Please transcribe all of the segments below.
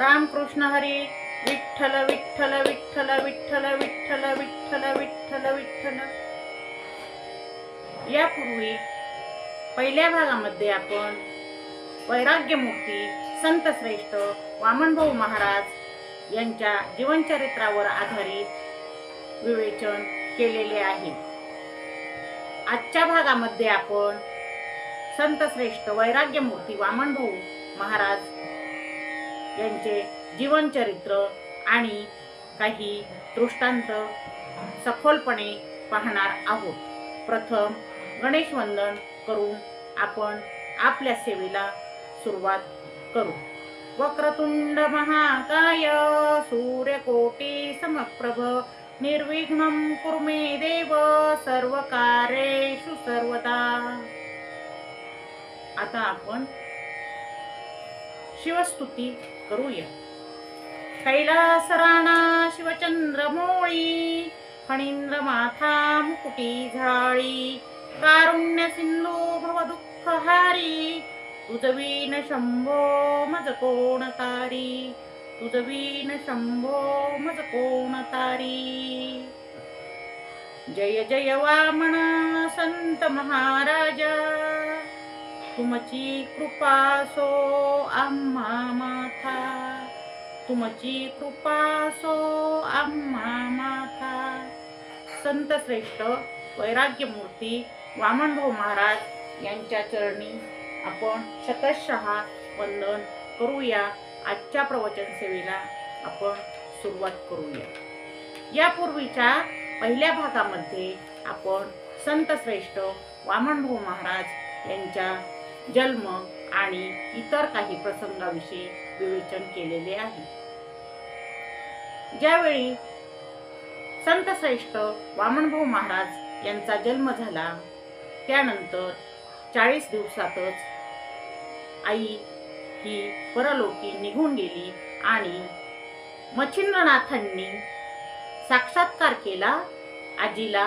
रामकृष्ण हरी. विठ्ठल विठ्ठल विठ्ठल विठ्ठल विठ्ठल विठ्ठल विठ्ठल विठ्ठल. यापूर्वी पहिल्या भागामध्ये आपण वैराग्यमूर्ती संत श्रेष्ठ वामनभाऊ महाराज यांच्या जीवनचरित्रावर आधारित विवेचन केलेले आहे. आजच्या भागामध्ये आपण संत श्रेष्ठ वैराग्यमूर्ती वामनभाऊ महाराज यांचे जीवनचरित्र आणि काही दृष्टांत सखोलपणे पाहणार आहोत. प्रथम गणेश वंदन करून आपण आपल्या सेवेला सुरुवात करू. वक्रतुंड महाकाय सूर्यकोटी समप्रभ निर्विघ्नं कुरु मे देव सर्वकार्येषु सर्वदा. आता आपण शिवस्तुती करूया. कैलासराणा शिवचंद्रमोळी फणींद्र माथा मुकुटी झाळी कारुण्य सिंधू भव दुःखहारी तुझवीन शंभो मज कोण तारी तुझवीन शंभो मज कोण तारी. जय जय वामन संत महाराजा तुमची कृपा सो आम्हा माथा तुमची कृपा सो आम्हा माथा. संत श्रेष्ठ वैराग्यमूर्ती वामनभाऊ महाराज यांच्या चरणी आपण शतशः वंदन करूया. आजच्या प्रवचन सेवेला आपण सुरुवात करूया. यापूर्वीच्या पहिल्या भागामध्ये आपण संत श्रेष्ठ वामनभाऊ महाराज यांच्या जन्म आणि इतर काही प्रसंगाविषयी विवेचन केलेले आहे. ज्यावेळी संत श्रेष्ठ वामनभाऊ महाराज यांचा जन्म झाला त्यानंतर 40 दिवसातच आई ही परलोकी निघून गेली आणि मच्छिंद्रनाथांनी साक्षात्कार केला. आजीला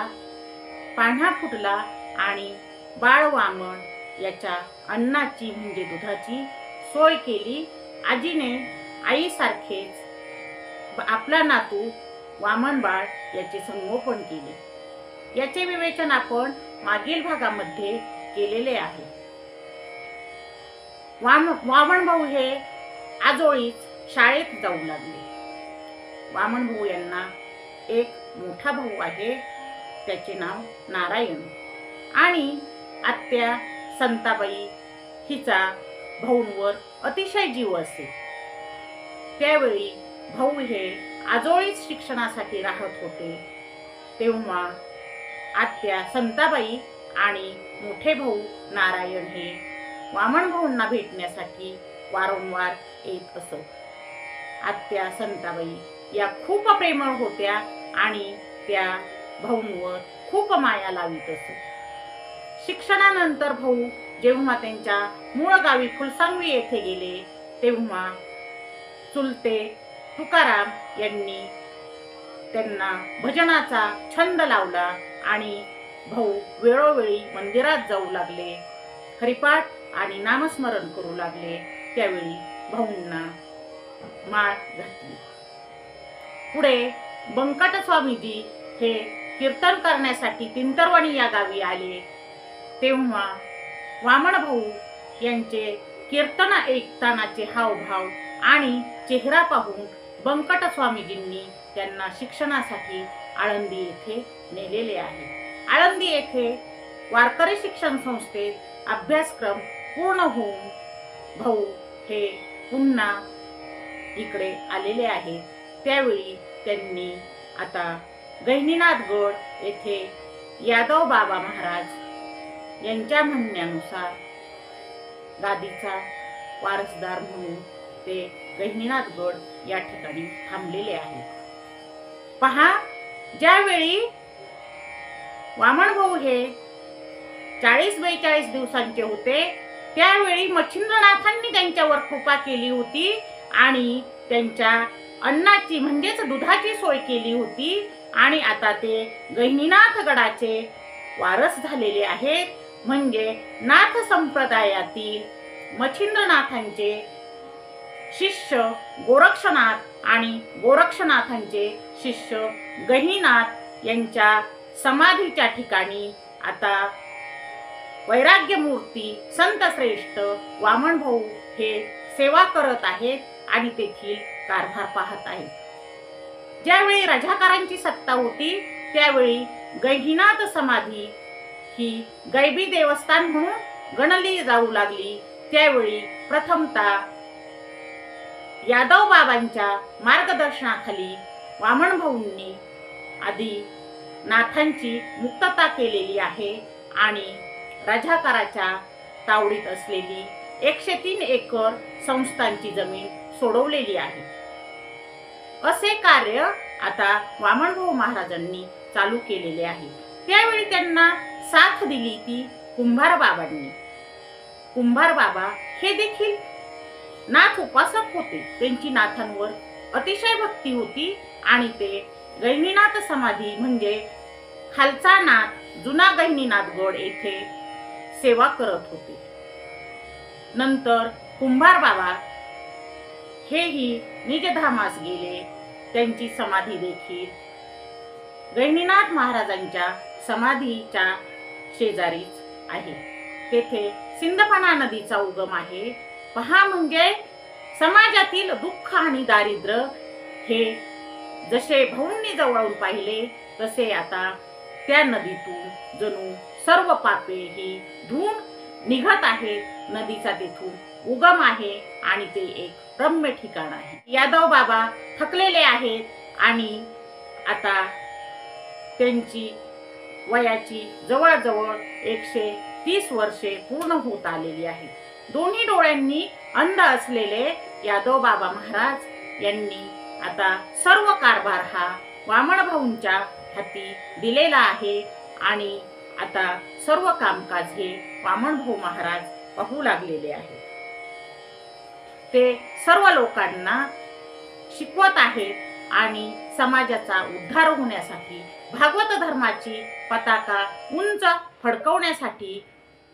पान्हा फुटला आणि बाळ वामन याच्या अन्नाची म्हणजे दुधाची सोय केली. आजीने आईसारखेच आपला नातू वामन बाळ याचे संगोपन केले. याचे विवेचन आपण मागील भागामध्ये केलेले आहे. वामनभाऊ हे आजोळीच शाळेत जाऊ लागले. वामनभाऊ यांना एक मोठा भाऊ आहे, त्याचे नाव नारायण आणि आत्या संताबाई हिचा भाऊंवर अतिशय जीव असे. त्यावेळी भाऊ हे आजोळीच शिक्षणासाठी राहत होते. तेव्हा आत्या संताबाई आणि मोठे भाऊ नारायण हे वामनभाऊंना भेटण्यासाठी वारंवार येत असत. आत्या संताबाई या खूप प्रेमळ होत्या आणि त्या भाऊंवर खूप माया लावित असत. शिक्षणानंतर भाऊ जेव्हा त्यांच्या मूळ गावी फुलसांगवी येथे गेले तेव्हा चुलते तुकाराम यांनी त्यांना भजनाचा छंद लावला आणि भाऊ वेळोवेळी मंदिरात जाऊ लागले, हरिपाठ आणि नामस्मरण करू लागले. त्यावेळी भाऊंना माळ घातली. पुढे बंकट स्वामीजी हे कीर्तन करण्यासाठी तिंतरवणी या गावी आले. तेव्हा वामनभाऊ यांचे कीर्तन ऐकतानाचे हावभाव आणि चेहरा पाहून बंकट स्वामीजींनी त्यांना शिक्षणासाठी आळंदी येथे नेलेले आहे. आळंदी येथे वारकरी शिक्षण संस्थेत अभ्यासक्रम पूर्ण होऊन भाऊ हे पुन्हा इकडे आलेले आहेत. त्यावेळी त्यांनी आता गहिनीनाथगड येथे यादव बाबा महाराज यांच्या म्हणण्यानुसार गादीचा वारसदार म्हणून ते गहिनीनाथगड या ठिकाणी थांबलेले आहेत. पहा, ज्यावेळी वामनभाऊ हे 40-42 दिवसांचे होते त्यावेळी मच्छिंद्रनाथांनी त्यांच्यावर कृपा केली होती आणि त्यांच्या अन्नाची म्हणजेच दुधाची सोय केली होती आणि आता ते गहिनीनाथ गडाचे वारस झालेले आहेत. म्हणजे नाथ संप्रदायातील मच्छिंद्रनाथांचे शिष्य गोरक्षनाथ आणि गोरक्षनाथांचे शिष्य गहिनीनाथ यांच्या समाधीच्या ठिकाणी आता वैराग्य मूर्ती संत श्रेष्ठ वामन भाऊ हे सेवा करत आहेत आणि तेथील कारभार पाहत आहेत। ज्यावेळी रजाकारांची सत्ता होती त्यावेळी गहिनीनाथ समाधी ही गैबी देवस्थान म्हणून गणली जाऊ लागली। त्यावेळी प्रथमतः यादव बाबांच्या मार्गदर्शनाखाली वामन भाऊंनी आधी नाथांची मुक्तता केलेली आहे आणि रजाकाराच्या तावडीत असलेली 103 एकर संस्थांची जमीन सोडवलेली आहे। असे कार्य आता वामन भाऊ महाराजांनी चालू केलेले आहे। त्यावेळी त्यांना साथ दिली ती कुंभार बाबांनी। कुंभार बाबा हे देखील नाथ उपासक होते। त्यांची नाथांवर अतिशय भक्ती होती आणि ते गहिनीनाथ समाधी म्हणजे खालचा नाथ जुना गहिनीनाथ गड येथे सेवा करत होते। नंतर कुंभार बाबा हेही निजधामास गेले। त्यांची समाधी देखील गहिनीनाथ महाराजांच्या समाधीच्या शेजारीच आहे। तेथे सिंदफणा नदीचा उगम आहे। पहा म्हणजे समाजातील दुःख आणि दारिद्र्य हे जसे भाऊंनी जवळून पाहिले तसे आता त्या नदीतून जणू सर्व पापे ही धुवून निघत आहेत। नदीचा तेथून उगम आहे आणि ते एक रम्य ठिकाण आहे। यादव बाबा थकलेले आहेत आणि आता त्यांची वयाची जवळजवळ 130 वर्षे पूर्ण होत आलेली आहेत। दोन्ही डोळ्यांनी अंध असलेले यादव बाबा महाराज यांनी आता सर्व कारभार हा वामन भाऊंच्या हाती दिलेला आहे आणि आता सर्व कामकाज हे वामन भाऊ महाराज पाहू लागलेले आहेत। ते सर्व लोकांना शिकवत आहेत आणि समाजाचा उद्धार होण्यासाठी भागवत धर्माची पताका उंच फडकवण्यासाठी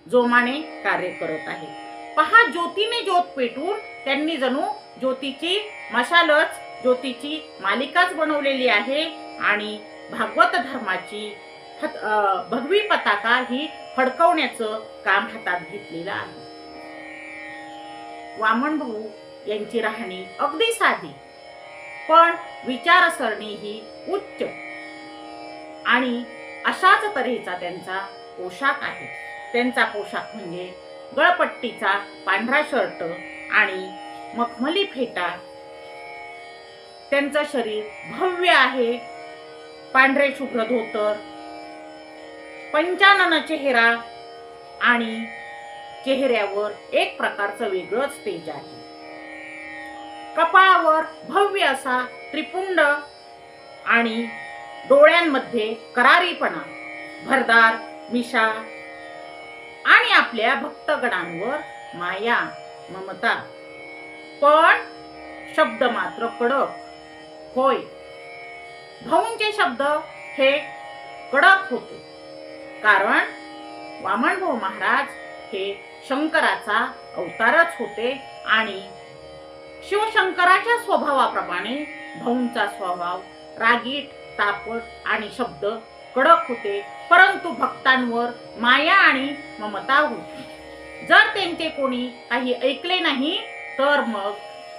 जोमाने कार्य करत आहेत। पहा ज्योतीने ज्योत पेटून त्यांनी जणू ज्योतीची मशालच ज्योतीची मालिकाच बनवलेली आहे आणि भागवत धर्माची भगवी पताका ही फडकवण्याचं काम हातात घेतलेलं आहे। वामन भाऊ यांची राहणी अगदी साधी पण विचारसरणी ही उच्च आणि अशाच तऱ्हेचा त्यांचा पोशाख आहे। त्यांचा पोशाख म्हणजे गळपट्टीचा पांढरा शर्ट आणि मखमली फेटा। त्यांचं शरीर भव्य आहे। पांढरे शुभ्र धोतर, पंचानन चेहरा आणि चेहऱ्यावर एक प्रकारचं वेगळंच तेज आहे। कपाळावर भव्य असा त्रिपुंड आणि डोळ्यांमध्ये करारीपणा, भरदार मिशा आणि आपल्या भक्तगणांवर माया ममता। पण शब्द मात्र कडक। होय, भाऊंचे शब्द हे कडक होते कारण वामन भाऊ महाराज हे शंकराचा अवतारच होते आणि शिवशंकराच्या स्वभावाप्रमाणे भाऊंचा स्वभाव रागीट, तापट आणि शब्द कडक होते, परंतु भक्तांवर माया आणि ममता होती। जर त्यांचे कोणी काही ऐकले नाही तर मग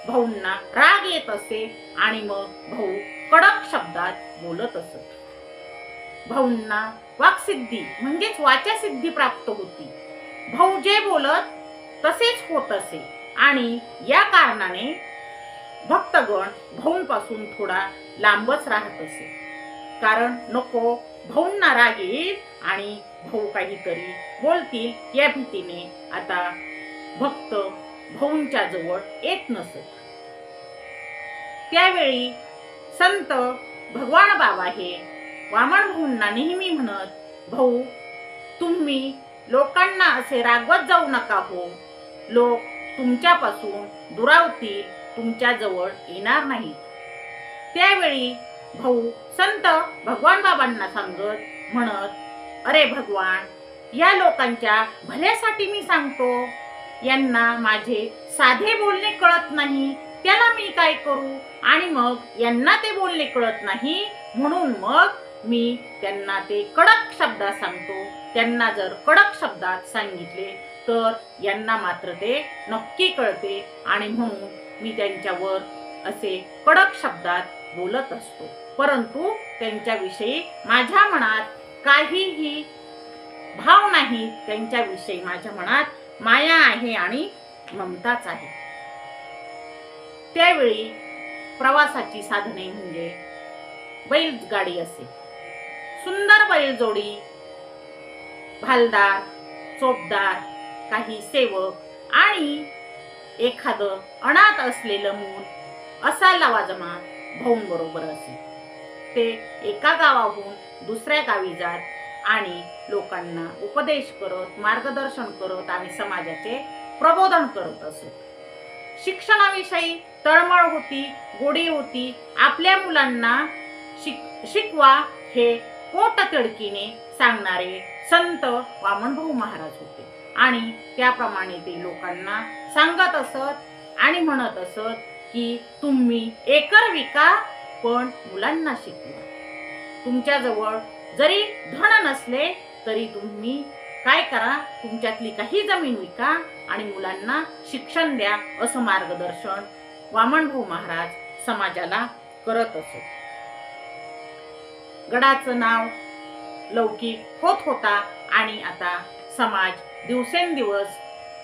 भाऊंना राग येत असे आणि मग भाऊ कडक शब्दात बोलत असत। भाऊंना वाक्सिद्धी म्हणजेच वाचासिद्धी प्राप्त होती। भाऊ जे बोलत तसेच होत असे आणि या कारणाने भक्तगण भाऊंपासून थोडा लांबच राहत असे, कारण नको भाऊंना राग येईल आणि भाऊ काहीतरी बोलतील या भीतीने आता भक्त भाऊंच्या जवळ येत नसत। त्यावेळी संत भगवान बाबा हे वामन भाऊंना नेहमी म्हणत, भाऊ तुम्ही लोकांना असे रागवत जाऊ नका हो, लोक तुमच्यापासून दुरावतील, तुमच्या जवळ येणार नाहीत। त्यावेळी भाऊ संत भगवान बाबांना सांगत म्हणत, अरे भगवान, या लोकांच्या भल्यासाठी मी सांगतो, यांना माझे साधे बोलणे कळत नाही, त्याला मी काय करू? आणि मग यांना ते बोलणे कळत नाही, म्हणून मग मी त्यांना ते कडक शब्दात सांगतो. त्यांना जर कडक शब्दात सांगितले तर यांना मात्र ते नक्की कळते, आणि म्हणून मी त्यांच्यावर असे कडक शब्दात बोलत असतो. परंतु त्यांच्याविषयी माझ्या मनात काहीही भाव नाही. त्यांच्याविषयी माझ्या मनात माया आहे आणि ममताच आहे. त्यावेळी प्रवासाची साधने म्हणजे बैलगाडी असे. सुंदर बैलजोडी, भालदार, चोपदार, काही सेवक आणि एखादं अनाथ असलेलं मूल असा लवाजमा भाऊंबरोबर असे. ते एका गावाहून दुसऱ्या गावी जात आणि लोकांना उपदेश करत, मार्गदर्शन करत आणि समाजाचे प्रबोधन करत असत. शिक्षणाविषयी तळमळ होती, गोडी होती. आपल्या मुलांना शिकवा हे पोटतिडकीने सांगणारे संत वामनभाऊ महाराज होते, आणि त्याप्रमाणे ते लोकांना सांगत असत आणि म्हणत असत की तुम्ही एकर विका पण मुलांना शिकवा. तुमच्याजवळ जरी धन नसले तरी तुम्ही काय करा, तुमच्यातली काही जमीन विका आणि मुलांना शिक्षण द्या, असं मार्गदर्शन वामनभाऊ महाराज समाजाला करत असत. गडाचं नाव लौकिक होत होता आणि आता समाज दिवसेंदिवस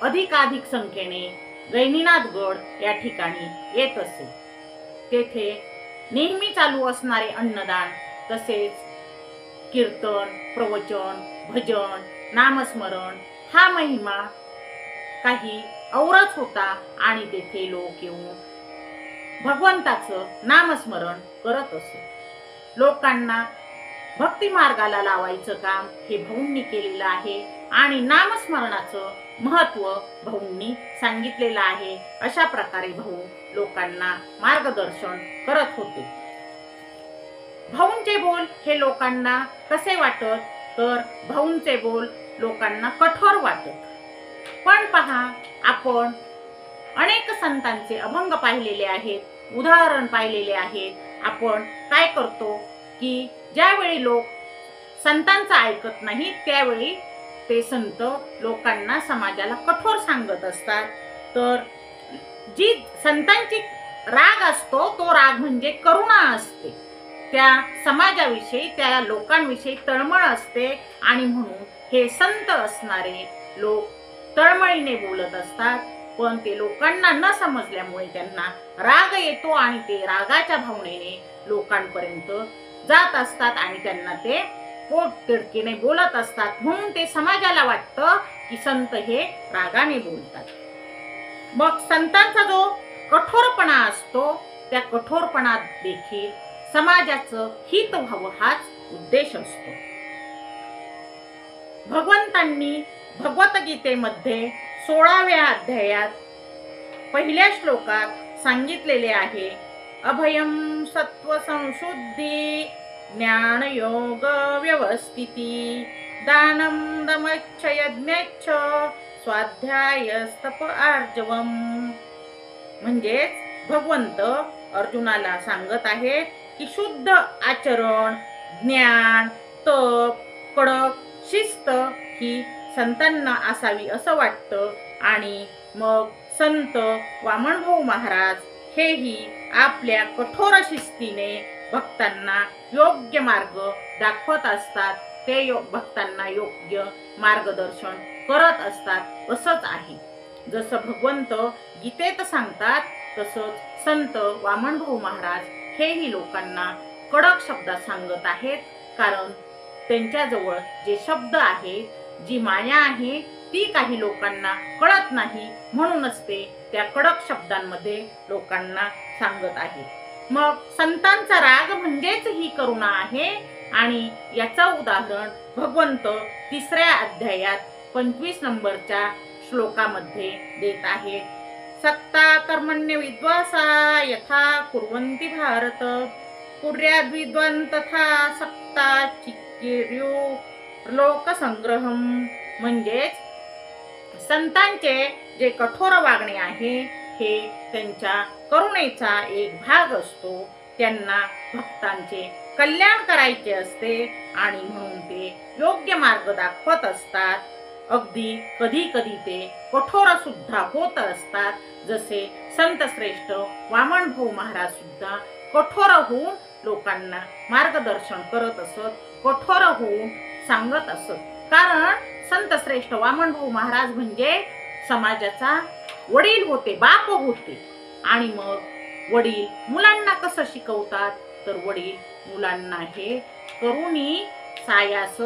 अधिकाधिक संख्येने गैनीनाथ गड या ठिकाणी येत असे. तेथे नेहमी चालू असणारे अन्नदान, तसेच कीर्तन, प्रवचन, भजन, नामस्मरण हा महिमा काही औरच होता, आणि तेथे लोक येऊन भगवंताचं नामस्मरण करत असत. लोकांना भक्ती मार्गाला लावायचं काम हे भाऊंनी केलेलं आहे, आणि नामस्मरणाचं महत्व भाऊंनी सांगितलेलं आहे. अशा प्रकारे भाऊ लोकांना मार्गदर्शन करत होते. भाऊंचे बोल हे लोकांना कसे वाटत, तर भाऊंचे बोल लोकांना कठोर वाटत. पण पहा, आपण अनेक संतांचे अभंग पाहिलेले आहेत, उदाहरण पाहिलेले आहेत. आपण काय करतो की ज्यावेळी लोक संतांचं ऐकत नाही त्यावेळी ते संत लोकांना, समाजाला कठोर सांगत असतात. तर जी संतांची राग असतो तो राग म्हणजे करुणा असते. त्या समाजाविषयी, त्या लोकांविषयी तळमळ असते, आणि म्हणून हे संत असणारे लोक तळमळीने बोलत असतात. पण ते लोकांना न समजल्यामुळे त्यांना राग येतो, आणि ते रागाच्या भावनेने लोकांपर्यंत जात असतात आणि त्यांना ते पोट तिडकीने बोलत असतात. म्हणून ते समाजाला वाटतं की संत हे रागाने बोलतात. मग संतांचा जो कठोरपणा असतो, त्या कठोरपणात देखील समाजाचं हित व्हावं हाच उद्देश असतो. भगवंतांनी भगवद्गीतेमध्ये 16व्या अध्यायात पहिल्या श्लोकात सांगितलेले आहे, अभयम सत्व संशुद्धी ज्ञान योग व्यवस्थिती दानम दमच्छ यज्ञच्छ स्वाध्यायस्तप आर्जवम. म्हणजेच भगवंत अर्जुनाला सांगत आहे की शुद्ध आचरण, ज्ञान, तप, कडक शिस्त ही संतांना असावी असं वाटतं. आणि मग संत वामनभाऊ महाराज हेही आपल्या कठोर शिस्तीने भक्तांना योग्य मार्ग दाखवत असतात. ते भक्तांना योग्य मार्गदर्शन करत असतात. असंच आहे, जसं भगवंत गीतेत सांगतात तसंच संत वामनभाऊ महाराज हेही लोकांना कडक शब्दात सांगत आहेत. कारण त्यांच्याजवळ जे शब्द आहेत, जी माया आहे, ती काही लोकांना कळत नाही, म्हणूनच ते त्या कडक शब्दांमध्ये लोकांना सांगत आहेत. मग संतांचा राग म्हणजेच ही करुणा आहे, आणि याचा उदाहरण भगवंत 3ऱ्या अध्यायात 25 नंबरच्या श्लोकामध्ये देत आहे. सक्ता कर्मण्य विद्वासा यथा कुर्वन्ति भारत कुर्याद् विद्वान् तथा सक्ता चिकीर्यो लोकसंग्रहम. म्हणजेच संतांचे जे कठोर वागणे आहे हे त्यांच्या करुणेचा एक भाग असतो. त्यांना भक्तांचे कल्याण करायचे असते आणि म्हणून ते योग्य मार्ग दाखवत असतात. अगदी कधी कधी ते कठोर सुद्धा होत असतात. जसे संत श्रेष्ठ वामन भाऊ महाराज सुद्धा कठोर होऊन लोकांना मार्गदर्शन करत असत, कठोर होऊन सांगत असत. कारण संत श्रेष्ठ वामन भाऊ महाराज म्हणजे समाजाचा वडील होते, बाप होते. आणि मग वडील मुलांना कसं शिकवतात, तर वडील मुलांना हे करुणी सायास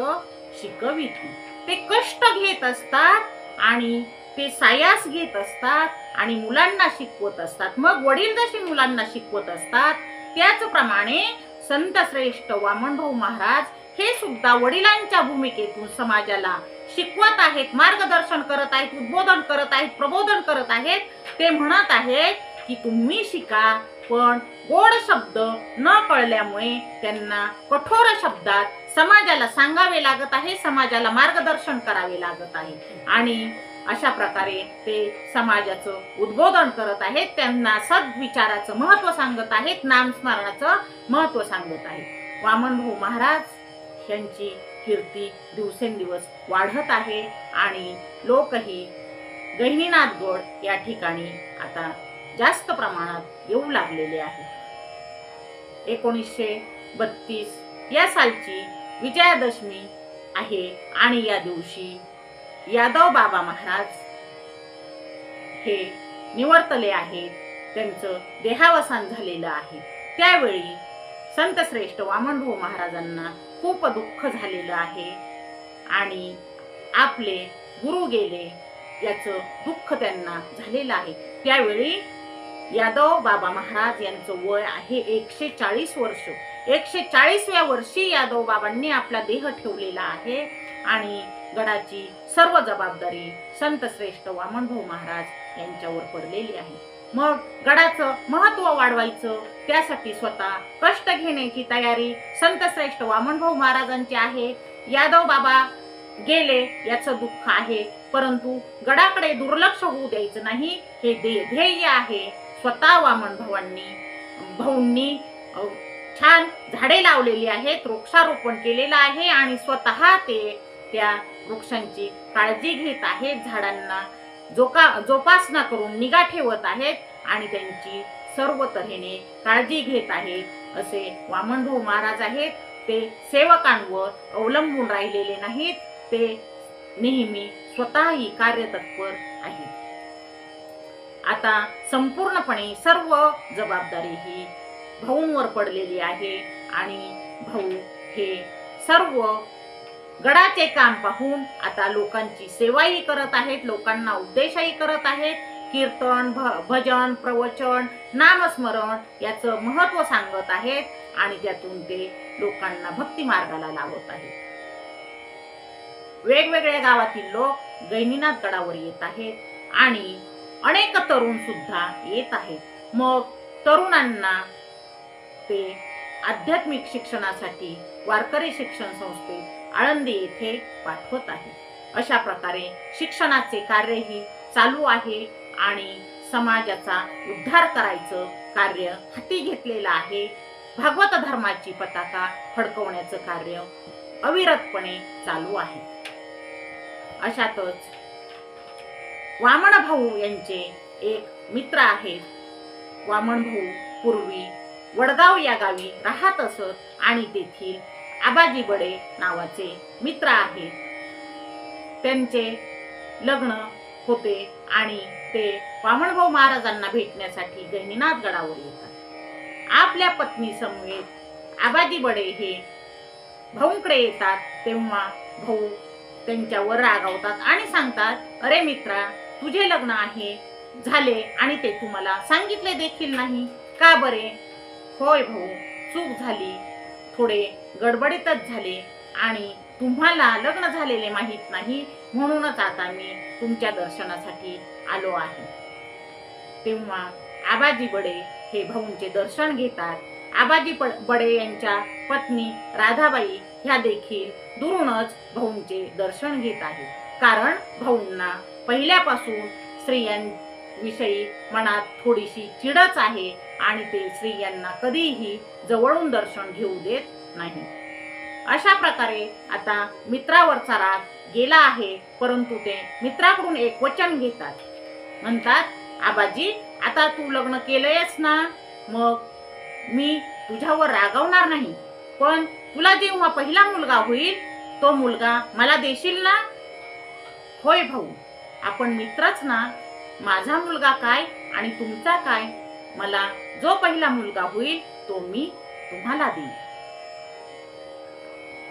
शिकविती. ते कष्ट घेत असतात आणि ते सायास घेत असतात आणि मुलांना शिकवत असतात. मग वडील जसे मुलांना शिकवत असतात त्याचप्रमाणे संत श्रेष्ठ वामन भाऊ महाराज हे सुद्धा वडिलांच्या भूमिकेतून समाजाला शिकवत आहेत, मार्गदर्शन करत आहेत, उद्बोधन करत आहेत, प्रबोधन करत आहेत. ते म्हणत आहेत की तुम्ही शिका, पण गोड शब्द न कळल्यामुळे त्यांना कठोर शब्दात समाजाला सांगावे लागत आहे, समाजाला मार्गदर्शन करावे लागत आहे. आणि अशा प्रकारे ते समाजाचं उद्बोधन करत आहेत, त्यांना सद्विचाराचं महत्त्व सांगत आहेत, नामस्मरणाचं महत्त्व सांगत आहेत. वामन भाऊ महाराज यांची कीर्ती दिवसेंदिवस वाढत आहे आणि लोकही गहिनीनाथगड या ठिकाणी आता जास्त प्रमाणात येऊ लागलेले आहे. 1932 या सालची विजयादशमी आहे आणि या दिवशी यादव बाबा महाराज हे निवर्तले आहेत, त्यांचं देहावसान झालेलं आहे. त्यावेळी संत श्रेष्ठ वामन भाऊ महाराजांना खूप दुःख झालेलं आहे आणि आपले गुरु गेले याचं दुःख त्यांना झालेलं आहे. त्यावेळी यादव बाबा महाराज यांचं वय आहे 140 वर्ष. 140व्या वर्षी यादव बाबांनी आपला देह ठेवलेला आहे आणि गडाची सर्व जबाबदारी संत श्रेष्ठ वामन भाऊ महाराज यांच्यावर पडलेली आहे. मग गडाचं महत्त्व वाढवायचं त्यासाठी स्वतः कष्ट घेण्याची तयारी संत श्रेष्ठ वामन भाऊ महाराजांची आहे. यादव बाबा गेले याचं दुःख आहे, परंतु गडाकडे दुर्लक्ष होऊ द्यायचं नाही हे ध्येय आहे. स्वतः वामन भाऊंनी छान झाडे लावलेली आहेत, वृक्षारोपण केलेलं आहे आणि स्वतः ते त्या वृक्षांची काळजी घेत आहेत, झाडांना जोपासना करून निगा ठेवत आहेत आणि त्यांची सर्व तऱ्हेने काळजी घेत आहेत. असे वामन भाऊ महाराज आहेत. ते सेवकांवर अवलंबून राहिलेले नाहीत, ते नेहमी स्वतःही कार्यतत्पर आहेत. आता संपूर्णपणे सर्व जबाबदारी ही भाऊंवर पडलेली आहे आणि भाऊ हे सर्व गडाचे काम पाहून आता लोकांची सेवाही करत आहेत, लोकांना उद्देशही करत आहेत. कीर्तन, भजन, प्रवचन, नामस्मरण याचं महत्त्व सांगत आहेत आणि त्यातून ते लोकांना भक्ती मार्गाला लावत आहेत. वेगवेगळ्या गावातील लोक गहिनीनाथ गडावर येत आहेत आणि अनेक तरुण सुद्धा येत आहेत. मग तरुणांना ते आध्यात्मिक शिक्षणासाठी वारकरी शिक्षण संस्थेत आळंदी येथे पाठवत आहे. अशा प्रकारे शिक्षणाचे कार्यही चालू आहे आणि समाजाचा उद्धार करायचं कार्य हाती घेतलेलं आहे. भागवत धर्माची पताका फडकवण्याचं कार्य अविरतपणे चालू आहे. अशातच वामन भाऊ यांचे एक मित्र आहेत. वामन भाऊ पूर्वी वडगाव या गावी राहत असत आणि तेथील आबाजी बडे नावाचे मित्र आहेत. त्यांचे लग्न होते आणि ते वामन भाऊ महाराजांना भेटण्यासाठी गहिनीनाथ गडावर येतात. आपल्या पत्नी समवेत आबाजी बडे हे भाऊंकडे येतात. तेव्हा भाऊ त्यांच्यावर रागावतात आणि सांगतात, अरे मित्रा, तुझे लग्न आहे झाले आणि ते तुम्हाला सांगितले देखील नाही का बरे? होय भाऊ, चूक झाली, थोडे गडबडीतच झाले आणि तुम्हाला लग्न झालेले माहित नाही, म्हणूनच आता मी तुमच्या दर्शनासाठी आलो आहे. तेव्हा आबाजी बडे हे भाऊंचे दर्शन घेतात. आबाजी बडे यांच्या पत्नी राधाबाई ह्या देखील दुरूनच भाऊंचे दर्शन घेत आहेत. कारण भाऊंना पहिल्यापासून विषयी मनात थोडीशी चिडच आहे आणि ते स्त्रियांना कधीही जवळून दर्शन घेऊ देत नाही. अशा प्रकारे आता मित्रावरचा राग गेला आहे, परंतु ते मित्राकडून एक वचन घेतात. म्हणतात, आबाजी आता तू लग्न केलंयस ना, मग मी तुझ्यावर रागवणार नाही, पण तुला जेव्हा पहिला मुलगा होईल तो मुलगा मला देशील ना? होय भाऊ, आपण मित्रच ना. माझा मुलगा काय आणि तुमचा काय? मला जो पहिला मुलगा होईल तो मी तुम्हाला देईन.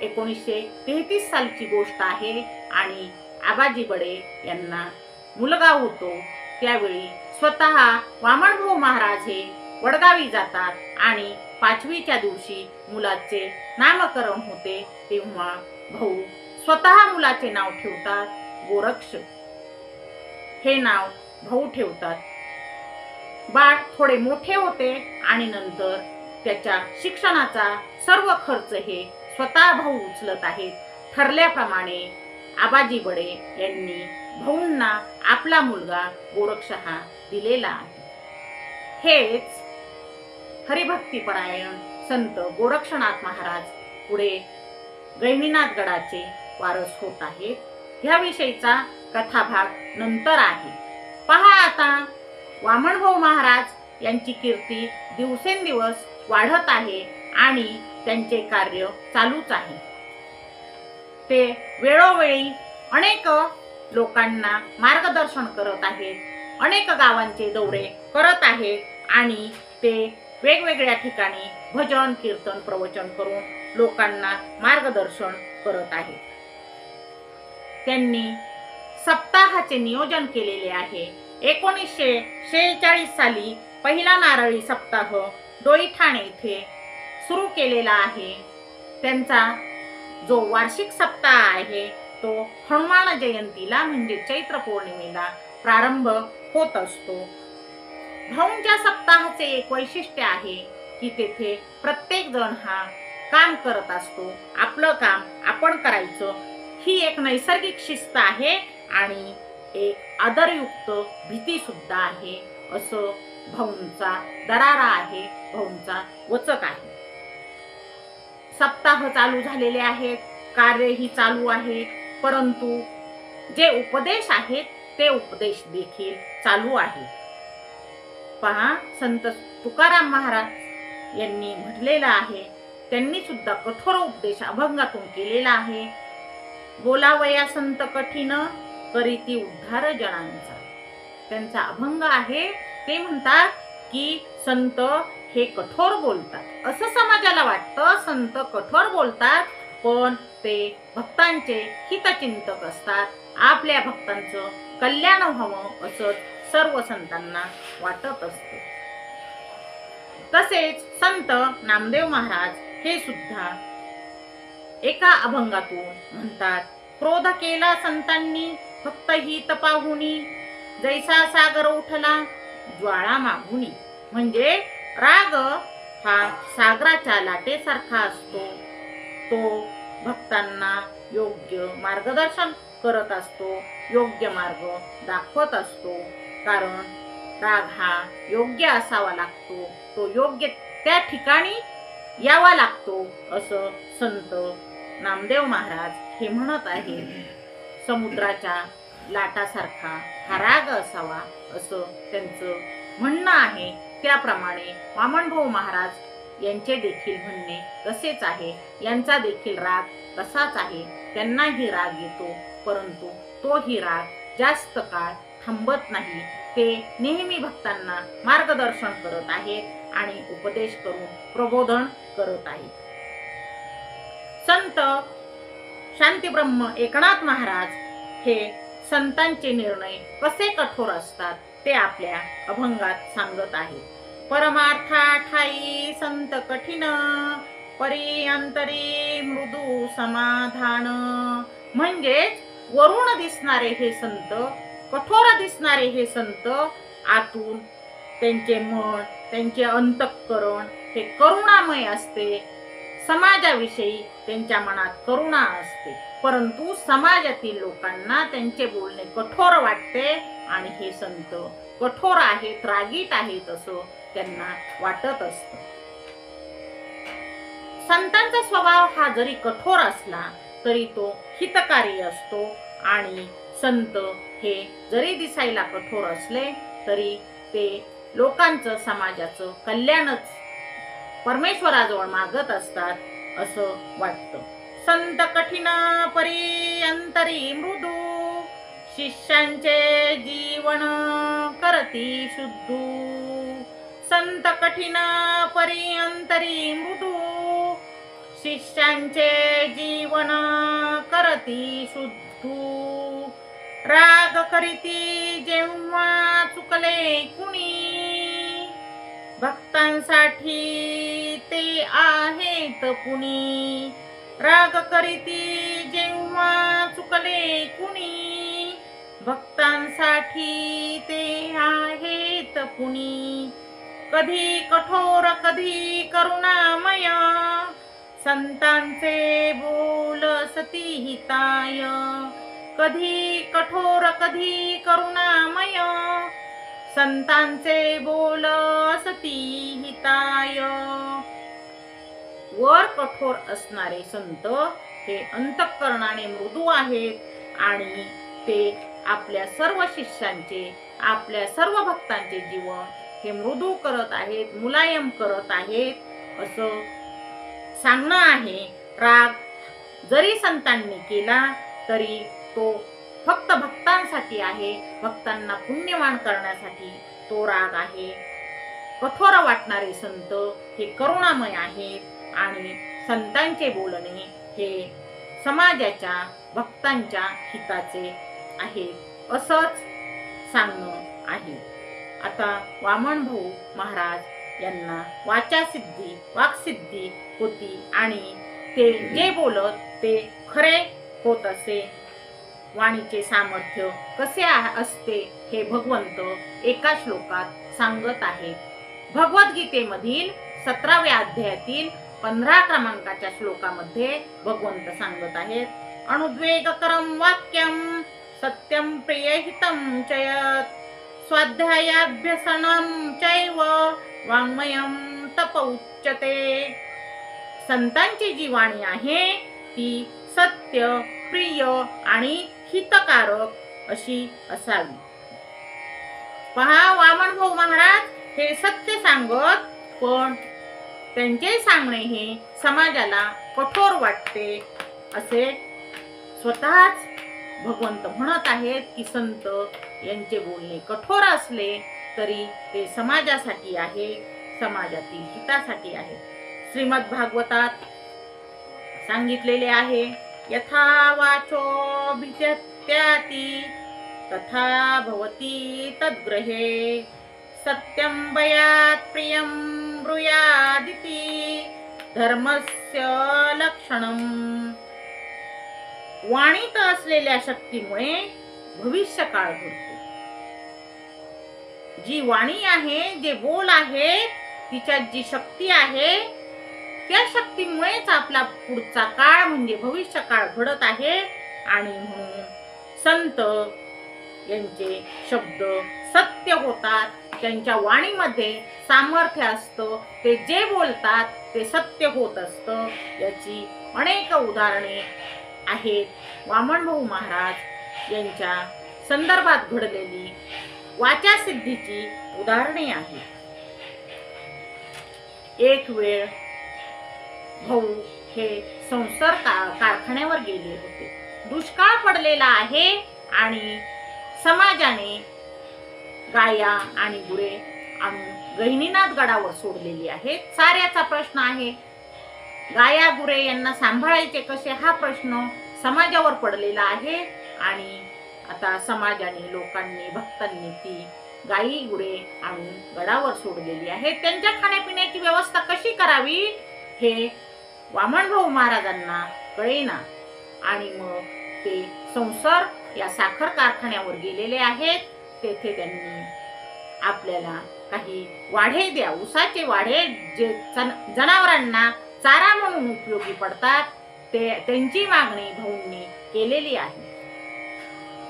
1933 सालची गोष्ट आहे आणि आबाजी बडे यांना मुलगा होतो. त्यावेळी स्वतः वामनभाऊ महाराज हे वडगावी जातात आणि 5वीच्या दिवशी मुलाचे नामकरण होते. तेव्हा भाऊ स्वतः मुलाचे नाव ठेवतात गोरक्ष. हे नाव भाऊ ठेवतात. बाळ थोडे मोठे होते आणि नंतर त्याच्या शिक्षणाचा सर्व खर्च हे स्वतः भाऊ उचलत आहेत. ठरल्याप्रमाणे आबाजी बडे यांनी भाऊंना आपला मुलगा गोरक्ष हा दिलेला आहे. हेच हरिभक्तीपरायण संत गोरक्षनाथ महाराज पुढे गहिनीनाथ गडाचे वारस होत आहेत. ह्याविषयीचा कथाभाग नंतर आहे. पहा आता वामनभाऊ महाराज यांची कीर्ती दिवसेंदिवस वाढत आहे आणि त्यांचे कार्य चालूच आहे. ते वेळोवेळी अनेक लोकांना मार्गदर्शन करत आहेत, अनेक गावांचे दौरे करत आहेत आणि ते वेगवेगळ्या ठिकाणी भजन कीर्तन प्रवचन करून लोकांना मार्गदर्शन करत आहेत. त्यांनी सप्ताहाचे नियोजन केलेले आहे. 1946 साली पहिला नारळी सप्ताह डोईठाणे येथे सुरू केलेला आहे. त्यांचा जो वार्षिक सप्ताह आहे तो हनुमान जयंतीला म्हणजे चैत्र पौर्णिमेला प्रारंभ होत असतो. भाऊंच्या सप्ताहाचे एक वैशिष्ट्य आहे की तेथे प्रत्येक जण हा काम करत असतो. आपलं काम आपण करायचं ही एक नैसर्गिक शिस्त आहे आणि एक आदरयुक्त भीती सुद्धा आहे. असं भाऊंचा दरारा आहे, भाऊंचा वचक आहे. सप्ताह चालू झालेले आहेत, कार्यही चालू आहे, परंतु जे उपदेश आहेत ते उपदेश देखील चालू आहेत. पहा, संत तुकाराम महाराज यांनी म्हटलेलं आहे, त्यांनी सुद्धा कठोर उपदेश अभंगातून केलेला आहे. बोलावया संत कठीण करीती उद्धार जनांचा. त्यांचा अभंग आहे. ते म्हणतात की संत हे कठोर बोलतात. असं समाजाला वाटतं संत कठोर बोलतात, पण ते भक्तांचे हितचिंतक असतात. आपल्या भक्तांचं कल्याण व्हावं असं सर्व संतांना वाटत असतं. तसेच संत नामदेव महाराज हे सुद्धा एका अभंगातून म्हणतात, क्रोध केला संतांनी फक्त हित पाहुनी, जैसा सागर उठला ज्वाळा मागुनी. म्हणजे राग हा सागराच्या लाटेसारखा असतो. तो भक्तांना योग्य मार्गदर्शन करत असतो, योग्य मार्ग दाखवत असतो. कारण राग हा योग्य असावा लागतो, तो योग्य त्या ठिकाणी यावा लागतो असं संत नामदेव महाराज हे म्हणत आहेत. समुद्राच्या लाटासारखा हा राग असावा असं त्यांचं म्हणणं आहे. त्याप्रमाणे वामनभाऊ महाराज यांचे देखील म्हणणे तसेच आहे. यांचा देखील राग तसाच आहे. त्यांनाही राग येतो, परंतु तोही राग जास्त काळ थांबत नाही. ते नेहमी भक्तांना मार्गदर्शन करत आहेत आणि उपदेश करून प्रबोधन करत आहेत. संत शांतीब्रह्म एकनाथ महाराज हे संतांचे निर्णय कसे कठोर असतात ते आपल्या अभंगात सांगत आहेत. परमार्था ठाई संत कठीण, परी अंतरी मृदू समाधान. म्हणजेच वरून दिसणारे हे संत, कठोर दिसणारे हे संत, आतून त्यांचे मन, त्यांचे अंतःकरण हे करुणामय असते. समाजाविषयी त्यांच्या मनात करुणा असते, परंतु समाजातील लोकांना त्यांचे बोलणे कठोर वाटते आणि हे संत कठोर आहेत, रागीट आहेत असं त्यांना वाटत असतं. संतांचा स्वभाव हा जरी कठोर असला तरी तो हितकारी असतो आणि संत हे जरी दिसायला कठोर असले तरी ते लोकांचं, समाजाचं कल्याणच परमेश्वराजवळ मागत असतात असं वाटतं. संत कठीण परी अंतरी मृदू, शिष्यांचे जीवन करती शुद्धू. संत कठीण परी अंतरी मृदू, शिष्यांचे जीवन करती शुद्धू. राग करीती जेव्हा चुकले कुणी, भक्तांसाठी ते आहेत पुणी. राग करीती जेव्हा चुकले कुणी, भक्तांसाठी ते आहेत पुणी. कधी कठोर कधी करुणामय, संतांचे बोल सती हिताय. कधी कठोर कधी करुणामय, संतांचे बोल सती हिताय. वर कठोर असणारे संत हे अंतःकरणाने मृदू आहेत आणि ते आपल्या सर्व शिष्यांचे, आपल्या सर्व भक्तांचे जीवन हे मृदू करत आहेत, मुलायम करत आहेत असं सांगणं आहे. राग जरी संतांनी केला तरी तो फक्त भक्तांसाठी आहे, भक्तांना पुण्यवान करण्यासाठी तो राग आहे. कठोर वाटणारे संत हे करुणामय आहेत आणि संतांचे बोलणे हे समाजाच्या, भक्तांच्या हिताचे आहे असंच सांगणं आहे. आता वामन भाऊ महाराज यांना वाचासिद्धी, वाक्सिद्धी होती आणि ते जे बोलत ते खरे होत असे. वाणीचे सामर्थ्य कसे असते हे भगवंत एका श्लोकात सांगत आहेत. भगवद्गीतेमधील 17व्या अध्यायातील 15 क्रमांकाच्या श्लोकामध्ये भगवंत सांगत आहेत. अनुद्वेगकरं वाक्यं सत्यं प्रियहितं च यत्, स्वाध्यायाभ्यसनं चैव वाङ्मयं तप उच्यते. संतांची जी वाणी आहे ती सत्य, प्रिय आणि हितकारक अशी असावी. पहा, वामन भाऊ महाराज हे सत्य सांगत पण त्यांचे सांगणे हे समाजाला कठोर वाटते असे स्वतःच भगवंत म्हणत आहेत की संत यांचे बोलणे कठोर असले तरी ते समाजासाठी आहे, समाजातील हितासाठी आहे. श्रीमद भागवतात सांगितलेले आहे, यथा वाचो भिजत्याति तथा भवति तद्ग्रहे, सत्यं भयात् प्रियं ब्रूयादिति धर्मस्य लक्षणम्. वाणीत असलेल्या शक्तीमुळे भविष्य काळ घडतो. जी वाणी आहे, जे बोल आहे, तिच्यात जी शक्ती आहे त्या शक्तीमुळेच आपला पुढचा काळ म्हणजे भविष्य काळ घडत आहे. आणि म्हणून संत यांचे शब्द सत्य होतात, त्यांच्या वाणीमध्ये सामर्थ्य असतं, ते जे बोलतात ते सत्य होत असतं. याची अनेक उदाहरणे आहेत. वामन भाऊ महाराज यांच्या संदर्भात घडलेली वाचासिद्धीची उदाहरणे आहेत. एक वेळ भाऊ हे संसार कारखान्यावर गेले होते. दुष्काळ पडलेला आहे आणि समाजाने गाया आणि गुरे आणून गहिनीनाथ गडावर सोडलेली आहेत. साऱ्याचा प्रश्न आहे. गाया गुरे यांना सांभाळायचे कसे हा प्रश्न समाजावर पडलेला आहे. आणि आता समाजाने, लोकांनी, भक्तांनी ती गाई गुरे आणून गडावर सोडलेली आहे. त्यांच्या खाण्यापिण्याची व्यवस्था कशी करावी हे वामन भाऊ महाराजांना कळेना. आणि मग ते संसार या साखर कारखान्यावर गेलेले आहेत. तेथे त्यांनी आपल्याला काही वाढे द्या, उसाचे वाढे जे जनावरांना चारा म्हणून उपयोगी पडतात, ते त्यांची मागणी भाऊंनी केलेली आहे.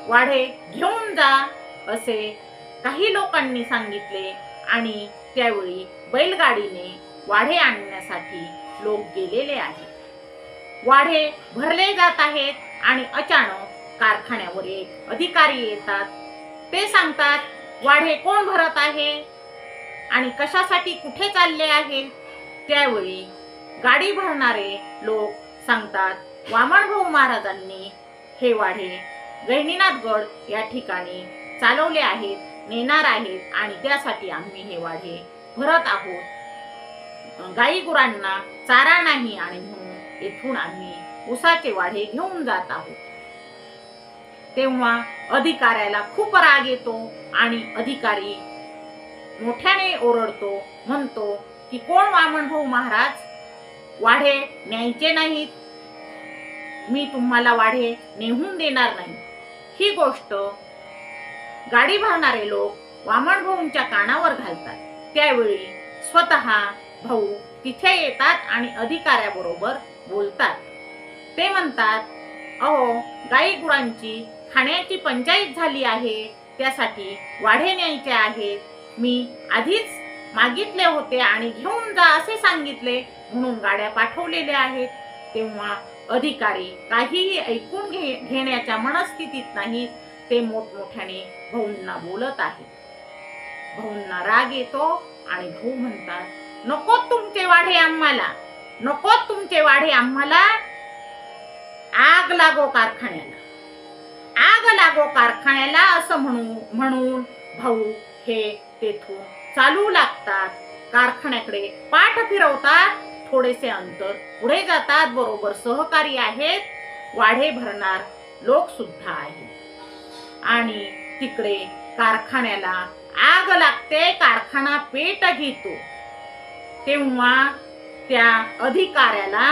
वाढे घेऊन जा असे काही लोकांनी सांगितले आणि त्यावेळी बैलगाडीने वाढे आणण्यासाठी लोक गेलेले आहेत. वाढे भरले जात आहेत आणि अचानक कारखान्यावर एक अधिकारी येतात. ते सांगतात, वाढे कोण भरत आहे आणि कशासाठी कुठे चालले आहे. त्यावेळी गाडी भरणारे लोक सांगतात, वामनभाऊ महाराजांनी हे वाढे गहिनीनाथगड या ठिकाणी चालवले आहेत, नेणार आहेत आणि त्यासाठी आम्ही हे वाढे भरत आहोत. गाई गुरांना चारा नाही आणि म्हणून येथून आम्ही उसाचे वाढे घेऊन जात आहोत. तेव्हा अधिकाऱ्याला खूप राग येतो आणि अधिकारी मोठ्याने ओरडतो, म्हणतो की कोण वामनभाऊ महाराज, वाढे न्यायचे नाहीत, मी तुम्हाला वाढे नेहून देणार नाही. ही गोष्ट गाडी भरणारे लोक वामनभाऊंच्या कानावर घालतात. त्यावेळी स्वतः भाऊ तिथे येतात आणि अधिकाऱ्याबरोबर बोलतात. ते म्हणतात, अहो, गाई गुरांची खाण्याची पंचायत झाली आहे, त्यासाठी वाढे न्यायचे आहेत. मी आधीच मागितले होते आणि घेऊन जा असे सांगितले, म्हणून गाड्या पाठवलेल्या आहेत. तेव्हा अधिकारी काहीही ऐकून घेण्याच्या मनस्थितीत नाहीत. ते मोठमोठ्याने भाऊंना बोलत आहेत. भाऊंना राग येतो आणि भाऊ म्हणतात, नको तुमचे वाढे आम्हाला, नको तुमचे वाढे आम्हाला, आग लागो कारखान्याला, आग लागो कारखान्याला असं म्हणून भाऊ हे तेथून चालू लागतात. कारखान्याकडे पाठ फिरवतात. थोडेसे अंतर पुढे जातात. बरोबर सहकारी आहेत, वाढे भरणार लोक सुद्धा आहेत आणि तिकडे कारखान्याला आग लागते. कारखाना पेट घेतो. तेव्हा त्या अधिकाऱ्याला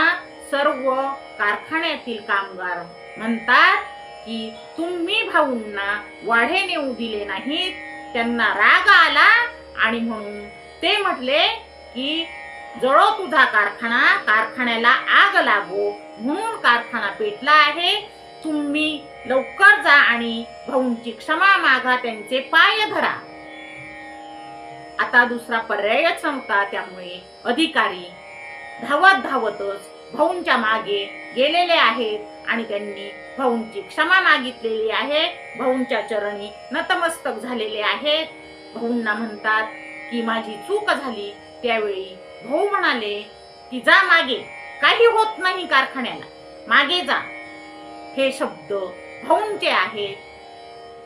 सर्व कारखान्यातील कामगार म्हणतात की तुम्ही भाऊंना वाढे नेऊ दिले नाहीत. त्यांना राग आला आणि म्हणून ते म्हटले की जळो तुझा कारखाना, कारखान्याला आग लागो, म्हणून कारखाना पेटला आहे. तुम्ही लवकर जा आणि भाऊंची क्षमा मागा, त्यांचे पाय धरा. आता दुसरा पर्यायच नव्हता. त्यामुळे अधिकारी धावतच भाऊंच्या मागे गेलेले आहेत आणि त्यांनी भाऊंची क्षमा मागितलेली आहे. भाऊंच्या चरणी नतमस्तक झालेले आहेत. भाऊंना म्हणतात की माझी चूक झाली. त्यावेळी भाऊ म्हणाले की जा मागे, काही होत नाही कारखान्याला, मागे जा. हे शब्द भाऊंचे आहेत.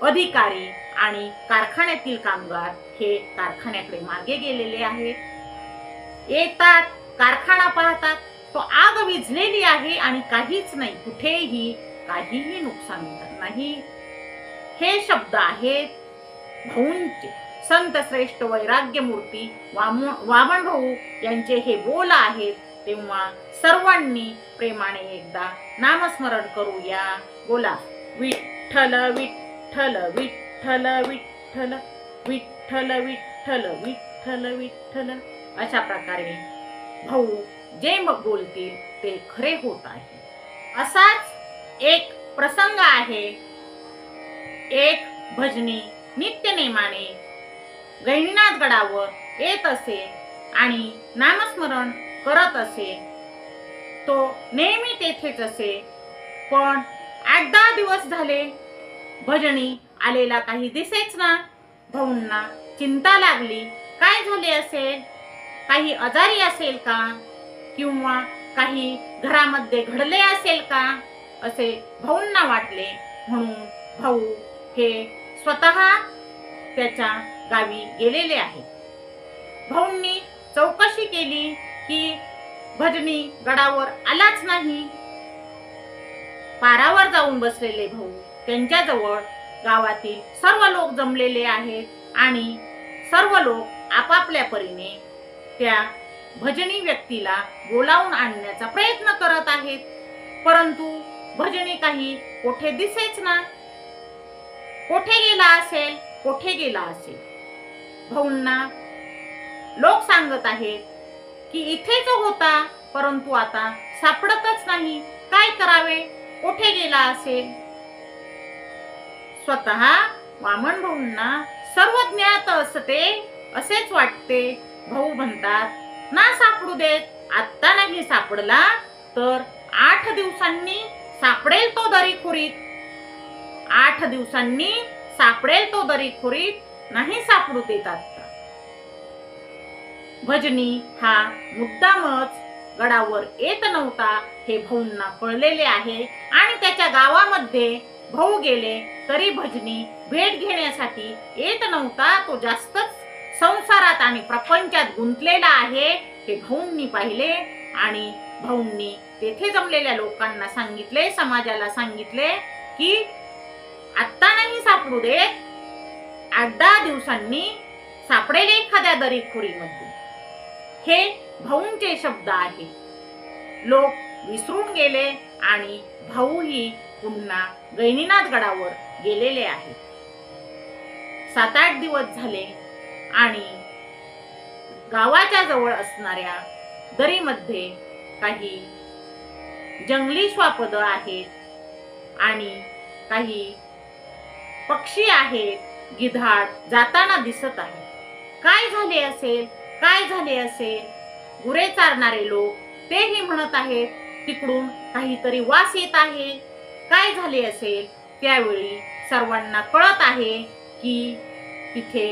अधिकारी आणि कारखान्यातील कामगार हे कारखान्याकडे मागे गेलेले आहेत. येतात, कारखाना पाहतात, तो आग विझलेली आहे आणि काहीच नाही, कुठेही काहीही नुकसान नाही. हे शब्द आहेत भाऊंचे. संत श्रेष्ठ वैराग्य मूर्ती वामनभाऊ यांचे हे बोल आहेत. तेव्हा सर्वांनी प्रेमाने एकदा नामस्मरण करूया. बोला, विठ्ठल विठ्ठल विठ्ठल विठ्ठल विठ्ठल विठ्ठल विठ्ठल विठ्ठल. अशा प्रकारे भाऊ जे मग बोलतील ते खरे होत आहे. असाच एक प्रसंग आहे. एक भजनी नित्यनेमाने गहिनीनाथ गडावर येत असे आणि नामस्मरण करत असे. तो नेहमी तेथेच असे. पण 8-10 दिवस झाले भजनी आलेला काही दिसेच ना. भाऊंना चिंता लागली. काय झाले असेल? काही आजारी असेल का? किंवा काही घरामध्ये घडले असेल का? असे भाऊंना वाटले. म्हणून भाऊ हे स्वतः त्याच्या गावी गेलेले आहेत. भाऊंनी चौकशी केली की भजनी गडावर आलाच नाही. पारावर जाऊन बसलेले भाऊ, त्यांच्याजवळ गावातील सर्व लोक जमलेले आहेत आणि सर्व लोक आपापल्या परीने त्या भजनी व्यक्तीला बोलावून आणण्याचा प्रयत्न करत आहेत. परंतु भजनी काही कोठे दिसेच ना. कोठे गेला असेल? कोठे गेला असेल? भाऊंना लोक सांगत आहेत की इथेच होता, परंतु आता सापडतच नाही. काय करावे? कोठे गेला असेल? स्वतः वामनभाऊंना सर्व ज्ञात असते असेच वाटते. भाऊ म्हणतात, ना सापडू देत, आत्ता नाही सापडला तर 8 दिवसांनी सापडेल तो दरीखोरीत. 8 दिवसांनी सापडेल तो दरीखोरीत, नाही सापडू देत आत्ता. भजनी हा मुद्दामच गडावर येत नव्हता हे भाऊंना कळलेले आहे आणि त्याच्या गावामध्ये भाऊ गेले तरी भजनी भेट घेण्यासाठी येत नव्हता. तो जास्तच संसारात आणि प्रपंचात गुंतलेला आहे हे भाऊंनी पाहिले आणि भाऊंनी तेथे जमलेल्या लोकांना सांगितले, समाजाला सांगितले की आत्ता नाही सापडू देत, 8-10 दिवसांनी सापडेल एखाद्या दरीखोरीमध्ये. हे भाऊंचे शब्द आहे. लोक विसरून गेले आणि भाऊही पुन्हा गहिनीनाथ गडावर गेलेले आहेत. 7-8 दिवस झाले आणि गावाच्या जवळ असणाऱ्या दरीमध्ये काही जंगली श्वापद आहेत आणि काही पक्षी आहेत, गिधाड जाताना दिसत आहेत. काय झाले असेल, काय झाले असेल? गुरे चारणारे लोक तेही म्हणत आहेत तिकडून काहीतरी वास येत आहे. काय झाले असेल? त्यावेळी सर्वांना कळत आहे की तिथे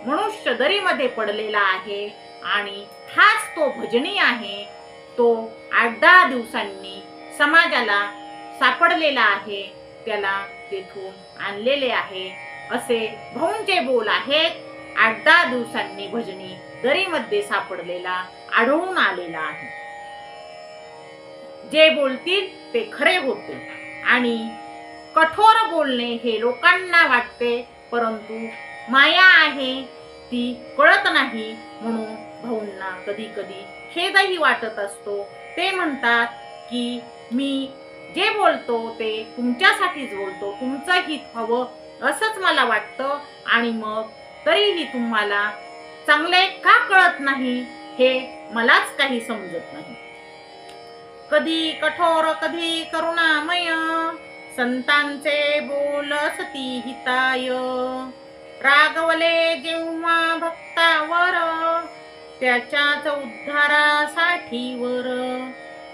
मनुष्य दरीमध्ये पडलेला आहे आणि हाच तो भजनी आहे. तो 8-10 दिवसांनी समाजाला सापडलेला आहे, त्याला तेथून आणलेले आहे असे भाऊंचे बोल आहेत. 8-10 दिवसांनी भजनी दरीमध्ये सापडलेला आढळून आलेला आहे. जे बोलतील ते खरे होते आणि कठोर बोलणे हे लोकांना वाटते, परंतु माया आहे ती कळत नाही. म्हणून भाऊंना कधी कधी खेदही वाटत असतो. ते म्हणतात की मी जे बोलतो ते तुमच्यासाठीच बोलतो, तुमचं हित हवं असंच मला वाटतं आणि मग तरीही तुम्हाला चांगले का कळत नाही हे मलाच काही समजत नाही. कधी कठोर कधी करुणामय, संतांचे बोल सती हिताय. रागवले जेव्हा भक्तावर, त्याच्याच उद्धारासाठी वर.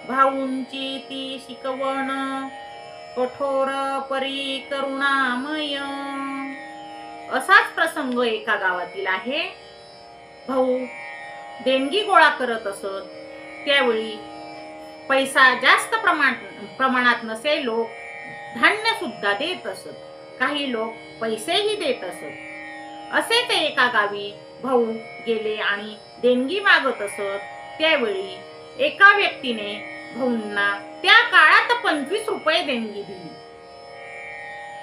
भाऊंची ती शिकवण कठोर परी करुणामय. असाच प्रसंग एका गावातील आहे. भाऊ देणगी गोळा करत असत. त्यावेळी पैसा जास्त प्रमाणात नसे, लोक धान्य सुद्धा देत असत, काही लोक पैसेही देत असत. असेच एका गावी भाऊ गेले आणि देणगी मागत असत. त्यावेळी एका व्यक्तीने भाऊंना त्या काळात 25 रुपये देणगी दिली.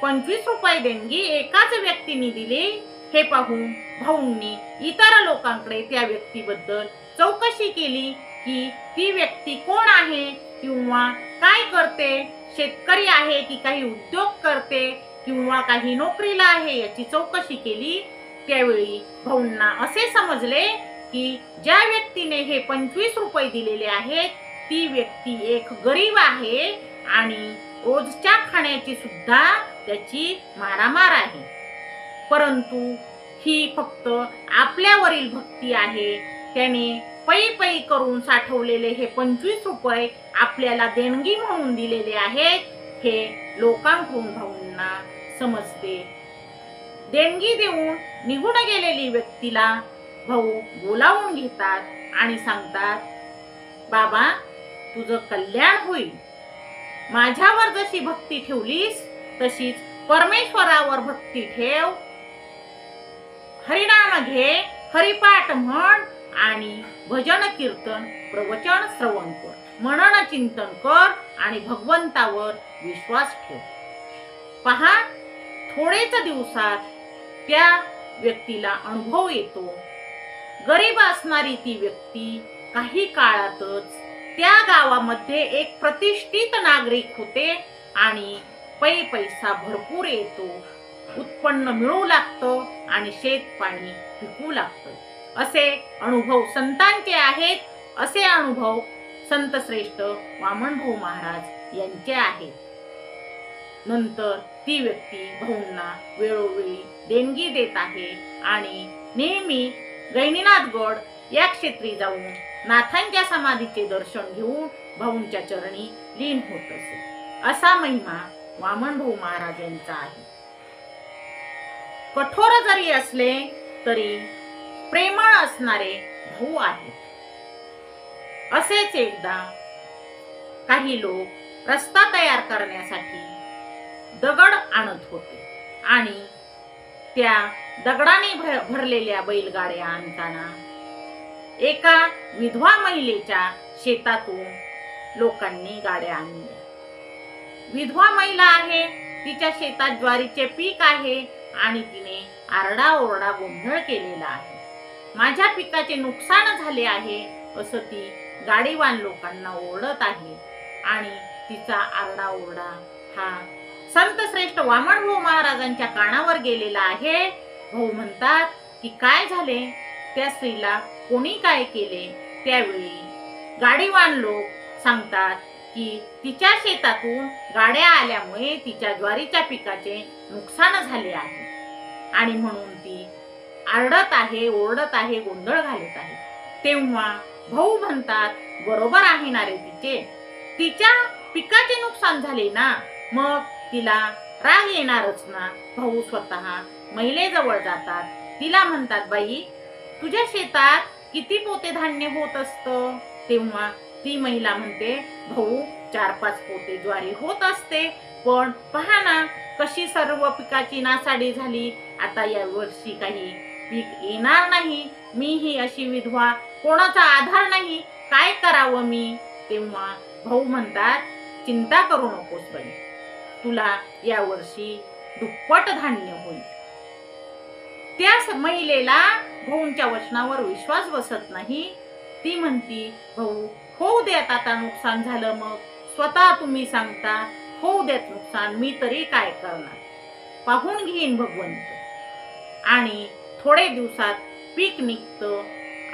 25 रुपये देणगी एकाच व्यक्तीने दिली. हे पाहून भाऊंनी इतर लोकांकडे त्या व्यक्तीबद्दल चौकशी केली की ती व्यक्ती कोण आहे किंवा काय करते, शेतकरी आहे की काही उद्योग करते किंवा काही नोकरीला आहे याची चौकशी केली. त्यावेळी भाऊंना असे समजले की ज्या व्यक्तीने हे 25 रुपये दिलेले आहेत ती व्यक्ती एक गरीब आहे आणि रोजच्या खाण्याची सुद्धा त्याची मारामार आहे. परंतु ही फक्त आपल्यावरील भक्ती आहे. त्याने पै करून साठवलेले हे 25 रुपये आपल्याला देणगी म्हणून दिलेले आहेत हे लोकांकडून भाऊंना समजते. देणगी देऊन निघून गेलेली व्यक्तीला भाऊ बोलावून घेतात आणि सांगतात, बाबा तुझं कल्याण होईल. माझ्यावर जशी भक्ती ठेवलीस तशीच परमेश्वरावर भक्ती ठेव. हरिनाम घे, हरिपाठ म्हण आणि भजन कीर्तन प्रवचन श्रवण कर, मनन चिंतन कर आणि भगवंतावर विश्वास ठेव. पहा, थोडेच दिवसात त्या व्यक्तीला अनुभव येतो. गरीब असणारी ती व्यक्ती काही काळातच त्या गावामध्ये एक प्रतिष्ठित नागरिक होते आणि पैसा भरपूर येतो, उत्पन्न मिळू लागतं आणि शेत पाणी पिकू लागतं. असे अनुभव संतांचे आहेत. असे अनुभव संत श्रेष्ठ वामनभाऊ महाराज यांचे आहेत. नंतर ती व्यक्ती भाऊंना वेळोवेळी देणगी देत आहे आणि नेहमी गहिनीनाथगड या क्षेत्री जाऊन नाथांच्या समाधीचे दर्शन घेऊन भाऊंच्या चरणी लीन होत असे. असा महिमा वामनभाऊ महाराज यांचा आहे. कठोर जरी असले तरी प्रेमळ असणारे भाऊ आहेत. असेच एकदा काही लोक रस्ता तयार करण्यासाठी दगड आणत होते आणि त्या दगडाने भरलेल्या बैलगाड्या आणताना एका विधवा महिलेच्या शेतातून लोकांनी गाड्या आणल्या. विधवा महिला आहे, तिच्या शेतात ज्वारीचे पीक आहे आणि तिने आरडाओरडा गोंधळ केलेला आहे. माझ्या पिकाचे नुकसान झाले आहे असं ती गाडीवान लोकांना ओरडत आहे आणि तिचा आरडाओरडा हा संत श्रेष्ठ वामनभाऊ महाराजांच्या कानावर गेलेला आहे. भाऊ म्हणतात की काय झाले, त्या स्त्रीला कोणी काय केले? त्यावेळी गाडीवान लोक सांगतात की तिच्या शेतातून गाड्या आल्यामुळे तिच्या ज्वारीच्या पिकाचे नुकसान झाले आहे आणि म्हणून ती आरडत आहे, ओरडत आहे, गोंधळ घालत आहे. तेव्हा भाऊ म्हणतात बरोबर आहे ना रे, तिच्या पिकाचे नुकसान झाले ना, मग तिला राग येणारच ना. भाऊ स्वतः महिलेजवळ जातात, तिला म्हणतात बाई तुझ्या शेतात किती पोते धान्य होत असतं? तेव्हा ती महिला म्हणते भाऊ 4-5 पोते ज्वारी होत असते, पण पहा ना कशी सर्व पिकाची नासाडी झाली. आता या वर्षी काही पीक येणार नाही. मी ही अशी विधवा, कोणाचा आधार नाही, काय करावं मी? तेव्हा भाऊ म्हणतात चिंता करू नकोस बाई, तुला या वर्षी दुप्पट धान्य होईल. त्या महिलेला भाऊंच्या वचनावर विश्वास बसत नाही. ती म्हणती भाऊ होऊ द्यात, आता नुकसान झालं मग स्वतः तुम्ही सांगता होऊ देत नुकसान, मी तरी काय करणार, पाहून घेईन भगवंत. आणि थोडे दिवसात पीक निघतं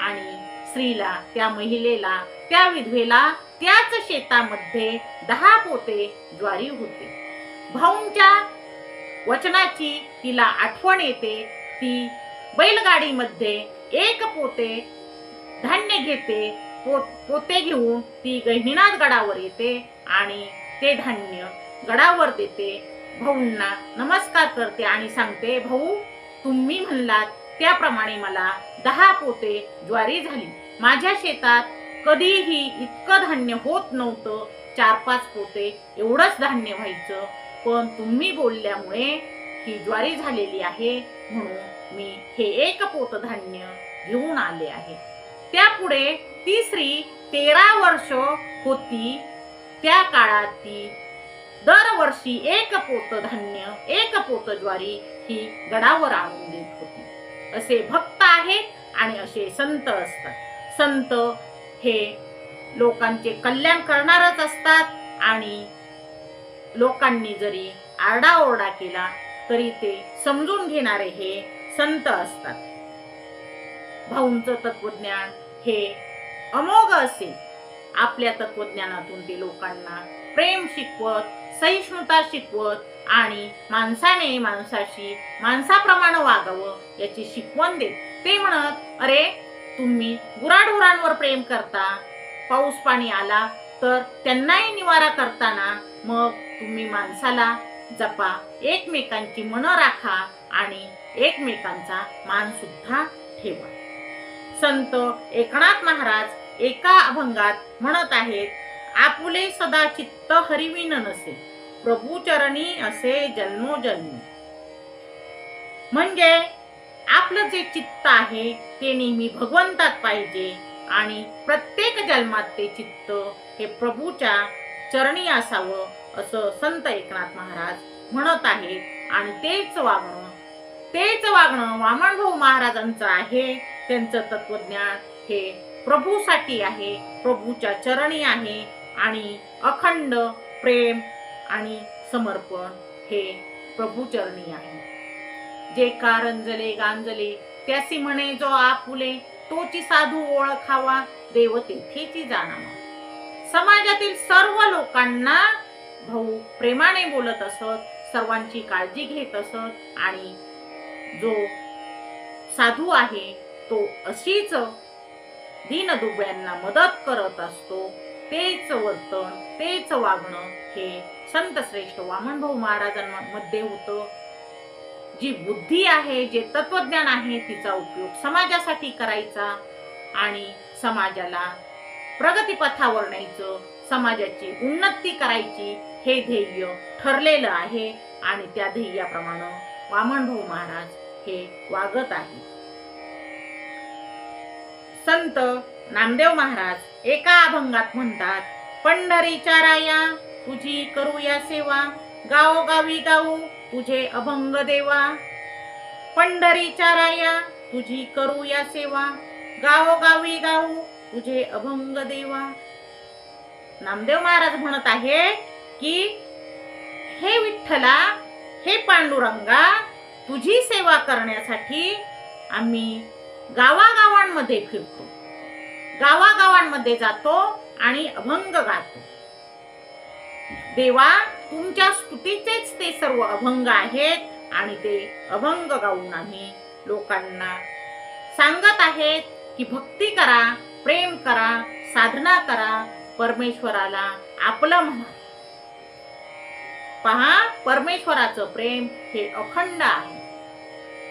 आणि स्त्रीला, त्या महिलेला, त्या विधवेला त्याच शेतामध्ये 10 पोते ज्वारी होते. भाऊंच्या वचनाची तिला आठवण येते. ती बैलगाडीमध्ये 1 पोते धान्य घेते. पोते घेऊन ती गहिनीनाथ गडावर येते आणि ते धान्य गडावर देते. भाऊंना नमस्कार करते आणि सांगते भाऊ तुम्ही म्हणलात त्याप्रमाणे मला 10 पोते ज्वारी झाली. माझ्या शेतात कधीही इतकं धान्य होत नव्हतं, 4-5 पोते एवढंच धान्य व्हायचं, पण तुम्ही बोलल्यामुळे ही ज्वारी झालेली आहे, म्हणून मी हे 1 पोत धान्य घेऊन आले आहे. त्यापुढे ती स्त्री 13 वर्ष होती. त्या काळात ती दरवर्षी 1 पोत धान्य, 1 पोत ज्वारी ही गडावर आणून देत होती. असे भक्त आहेत आणि असे संत असतात. संत हे लोकांचे कल्याण करणारच असतात आणि लोकांनी जरी आरडाओरडा केला तरी ते समजून घेणारे हे संत असतात. भाऊंचं तत्वज्ञान हे अमोघ असेल. आपल्या तत्वज्ञानातून ते लोकांना प्रेम शिकवत, सहिष्णुता शिकवत आणि माणसाने माणसाशी माणसाप्रमाणे वागावं याची शिकवण देत. ते म्हणत अरे तुम्ही गुराढोरांवर प्रेम करता, पाऊस पाणी आला तर त्यांनाही निवारा करताना, मग तुम्ही माणसाला जपा, एकमेकांची मनं राखा आणि एकमेकांचा मान सुद्धा ठेवा. संत एकनाथ महाराज एका अभंगात म्हणत आहेत, आपुले सदा चित्त हरिविन नसे, प्रभू चरणी असे जन्मोजन्मी. म्हणजे आपलं जे चित्त आहे ते नेहमी भगवंतात पाहिजे आणि प्रत्येक जन्मात ते चित्त हे प्रभूच्या चरणी असावं असं संत एकनाथ महाराज म्हणत आहेत. आणि तेच वागणं वामनभाऊ महाराजांचं आहे. त्यांचं तत्वज्ञान हे प्रभूसाठी आहे, प्रभूच्या चरणी आहे आणि अखंड प्रेम आणि समर्पण हे प्रभूचरणी आहे. जे कारंजले गांजले त्यासी म्हणे जो आपुले, तोची साधू ओळखावा देव तेथेची जाणावा. समाजातील सर्व लोकांना भाऊ प्रेमाने बोलत असत, सर्वांची काळजी घेत असत आणि जो साधू आहे तो अशीच दीनदुबळ्यांना मदत करत असतो. तेच वर्तन, तेच वागणं हे संत श्रेष्ठ वामनभाऊ महाराजांमध्ये होतं. जी बुद्धी आहे, जे तत्वज्ञान आहे, तिचा उपयोग समाजासाठी करायचा आणि समाजाला प्रगतीपथावर न्यायचं, समाजाची उन्नती करायची हे ध्येय ठरलेलं आहे आणि त्या ध्येयाप्रमाणे वामनभाऊ महाराज हे वागत आहेत. संत नामदेव महाराज एका अभंगात म्हणतात, पंढरीच्या राया तुझी करूया सेवा, गावोगावी गाऊ तुझे अभंग देवा. पंढरीच्या राया तुझी करूया सेवा, गावोगावी गाऊ तुझे अभंग देवा. नामदेव महाराज म्हणत आहे की हे विठ्ठला, हे पांडुरंगा, तुझी सेवा करण्यासाठी आम्ही गावागावांमध्ये फिरतो, गावागावांमध्ये जातो आणि अभंग गातो. देवा, तुमच्या स्तुतीचेच ते सर्व अभंग आहेत आणि ते अभंग गाऊन आम्ही लोकांना सांगत आहेत की भक्ती करा, प्रेम करा, साधना करा, परमेश्वराला आपलं म्हणा. पहा, परमेश्वराचं प्रेम हे अखंड आहे.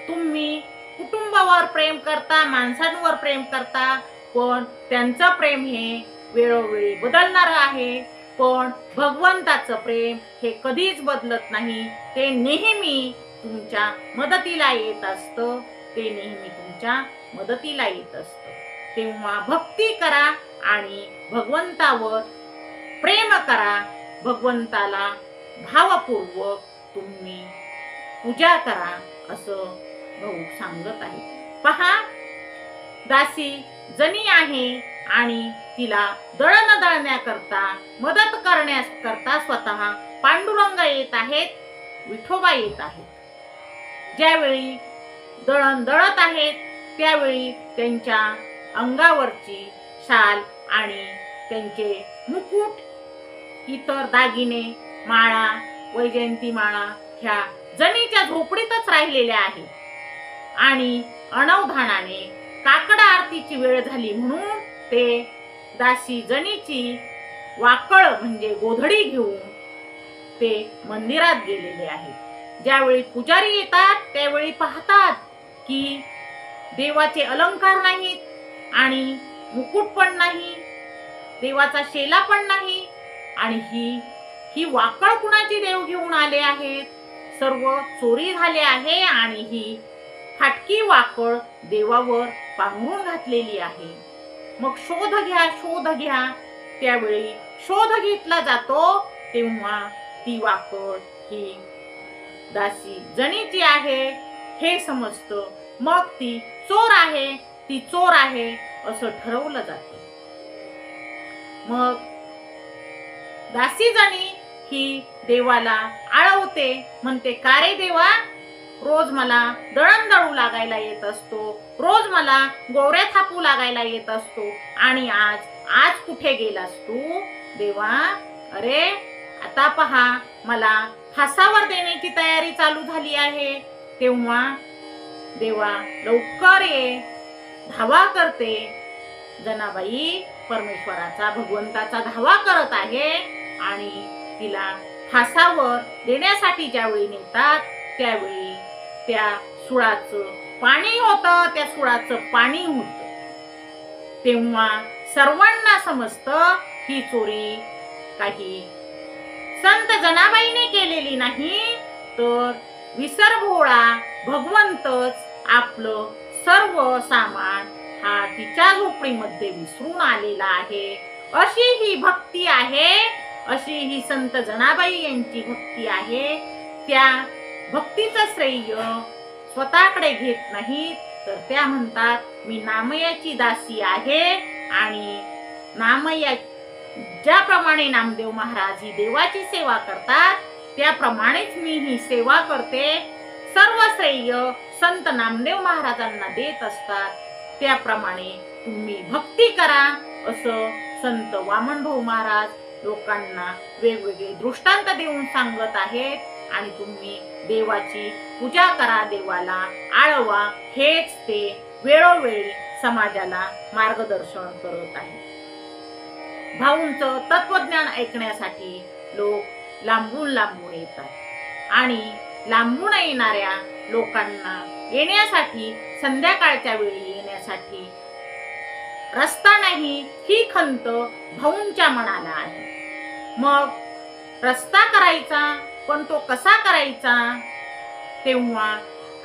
तुम्ही कुटुंबावर प्रेम करता, माणसांवर प्रेम करता, पण त्यांचं प्रेम हे वेळोवेळी बदलणार आहे. पण भगवंताचं प्रेम हे कधीच बदलत नाही. ते नेहमी तुमच्या मदतीला येत असतं, ते नेहमी तुमच्या मदतीला येत असतं. तेव्हा भक्ती करा आणि भगवंतावर प्रेम करा, भगवंताला भावपूर्वक तुम्ही पूजा करा, असं भाऊ सांगत आहे. पहा, दासी जणी आहे आणि तिला दळण दळण्याकरता, मदत करण्याकरता स्वतः पांडुरंग येत आहेत, विठोबा येत आहेत. ज्यावेळी दळण दळत आहेत त्यावेळी त्यांच्या अंगावरची शाल आणि त्यांचे मुकुट, इतर दागिने, माळा, वैजयंती माळा ह्या जणीच्या झोपडीतच राहिलेल्या आहेत. आणि अनवधानाने काकड आरतीची वेळ झाली म्हणून ते दासी जणीची वाकळ म्हणजे गोधडी घेऊन ते मंदिरात गेलेले आहेत. ज्यावेळी पुजारी येतात त्यावेळी पाहतात की देवाचे अलंकार नाहीत आणि मुकुट पण नाही, देवाचा शेला पण नाही, आणि ही वाकळ कुणाची देव घेऊन आले आहेत. सर्व चोरी झाले आहे आणि ही फाटकी वाकळ देवावर पांघरून घातलेली आहे. मग शोध घ्या, शोध घ्या. त्यावेळी शोध घेतला जातो तेव्हा ती वाकळ ही दासी जणीची आहे हे समजतं. मग ती चोर आहे, ती चोर आहे असं ठरवलं जातं. मग दासी जणी ही देवाला आळवते, म्हणते, का रे देवा, रोज मला दळण दळू लागायला येत असतो, रोज मला गोवऱ्या थापू लागायला येत असतो, आणि आज कुठे गेलास तू देवा? अरे आता पहा, मला फासावर देण्याची तयारी चालू झाली आहे. तेव्हा देवा लवकर ये, धावा करते. जनाबाई परमेश्वराचा, भगवंताचा धावा करत आहे आणि तिला फासावर देण्यासाठी ज्यावेळी नेतात त्यावेळी त्या सुळाचं पाणी होतं, त्या सुळाचं पाणी होतं. तेव्हा सर्वांना समजतं ही चोरी काही संत जनाबाईने केलेली नाही, तर विसरभोळा भगवंतच आपलं सर्व सामान हा तिच्या झोपडीमध्ये विसरून आलेला आहे. अशी ही भक्ती आहे, अशी ही संत जनाबाई यांची भक्ती आहे. त्या भक्तीचं श्रेय स्वतःकडे घेत नाहीत, तर त्या म्हणतात, मी नामयाची दासी आहे आणि नामया ज्याप्रमाणे नामदेव महाराज ही देवाची सेवा करतात त्याप्रमाणेच मी ही सेवा करते. सर्व श्रेय संत नामदेव महाराजांना देत असतात. त्याप्रमाणे तुम्ही भक्ती करा असं संत वामनभाऊ महाराज लोकांना वेगवेगळे दृष्टांत देऊन सांगत आहेत आणि तुम्ही देवाची पूजा करा, देवाला आळवा, हेच ते वेळोवेळी समाजाला मार्गदर्शन करत आहे. भाऊंचं तत्वज्ञान ऐकण्यासाठी लोक लांबून लांबून येतात आणि लांबून येणाऱ्या लोकांना येण्यासाठी, संध्याकाळच्या वेळी येण्यासाठी रस्ता नाही ही खंत भाऊंच्या मनाला आहे. मग रस्ता करायचा, पण तो कसा करायचा? तेव्हा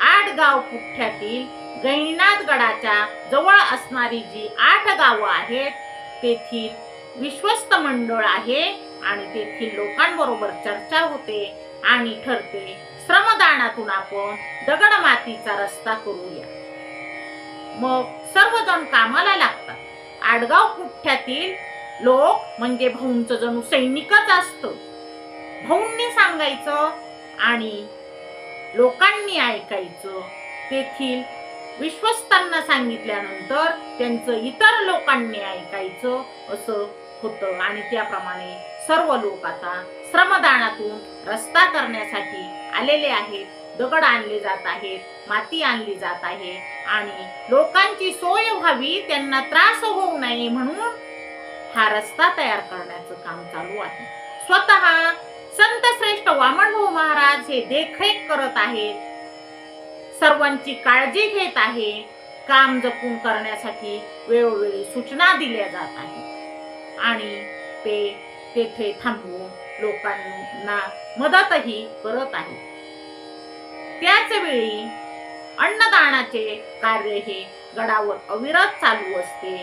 8 गाव पुठ्ठ्यातील गहिनीनाथ गडाच्या जवळ असणारी जी 8 गावं आहेत तेथील विश्वस्त मंडळ आहे आणि तेथील लोकांबरोबर चर्चा होते आणि ठरते श्रमदानातून आपण दगड मातीचा रस्ता करूया. मग सर्वजण कामाला लागतात. 8 गाव पुठ्ठ्यातील लोक म्हणजे भाऊंचं जणू सैनिकच असतं. भाऊंनी सांगायचं आणि लोकांनी ऐकायचं. तेथील विश्वस्तांना सांगितल्यानंतर त्यांचं इतर लोकांनी ऐकायचं, असं होतं. आणि त्याप्रमाणे सर्व लोक आता श्रमदानातून रस्ता करण्यासाठी आलेले आहेत. दगड आणले जात आहेत, माती आणली जात आहे आणि लोकांची सोय व्हावी, त्यांना त्रास होऊ नये म्हणून हा रस्ता तयार करण्याचं काम चालू आहे. स्वतः संत श्रेष्ठ वामनभाऊ महाराज हे देखरेख करत आहेत, सर्वांची काळजी घेत आहे. काम जपून करण्यासाठी वेळोवेळी सूचना दिल्या जात आहेत आणि ते तेथे थांबून लोकांना मदतही करत आहेत. त्याच वेळी अन्नदानाचे कार्य हे गडावर अविरत चालू असते.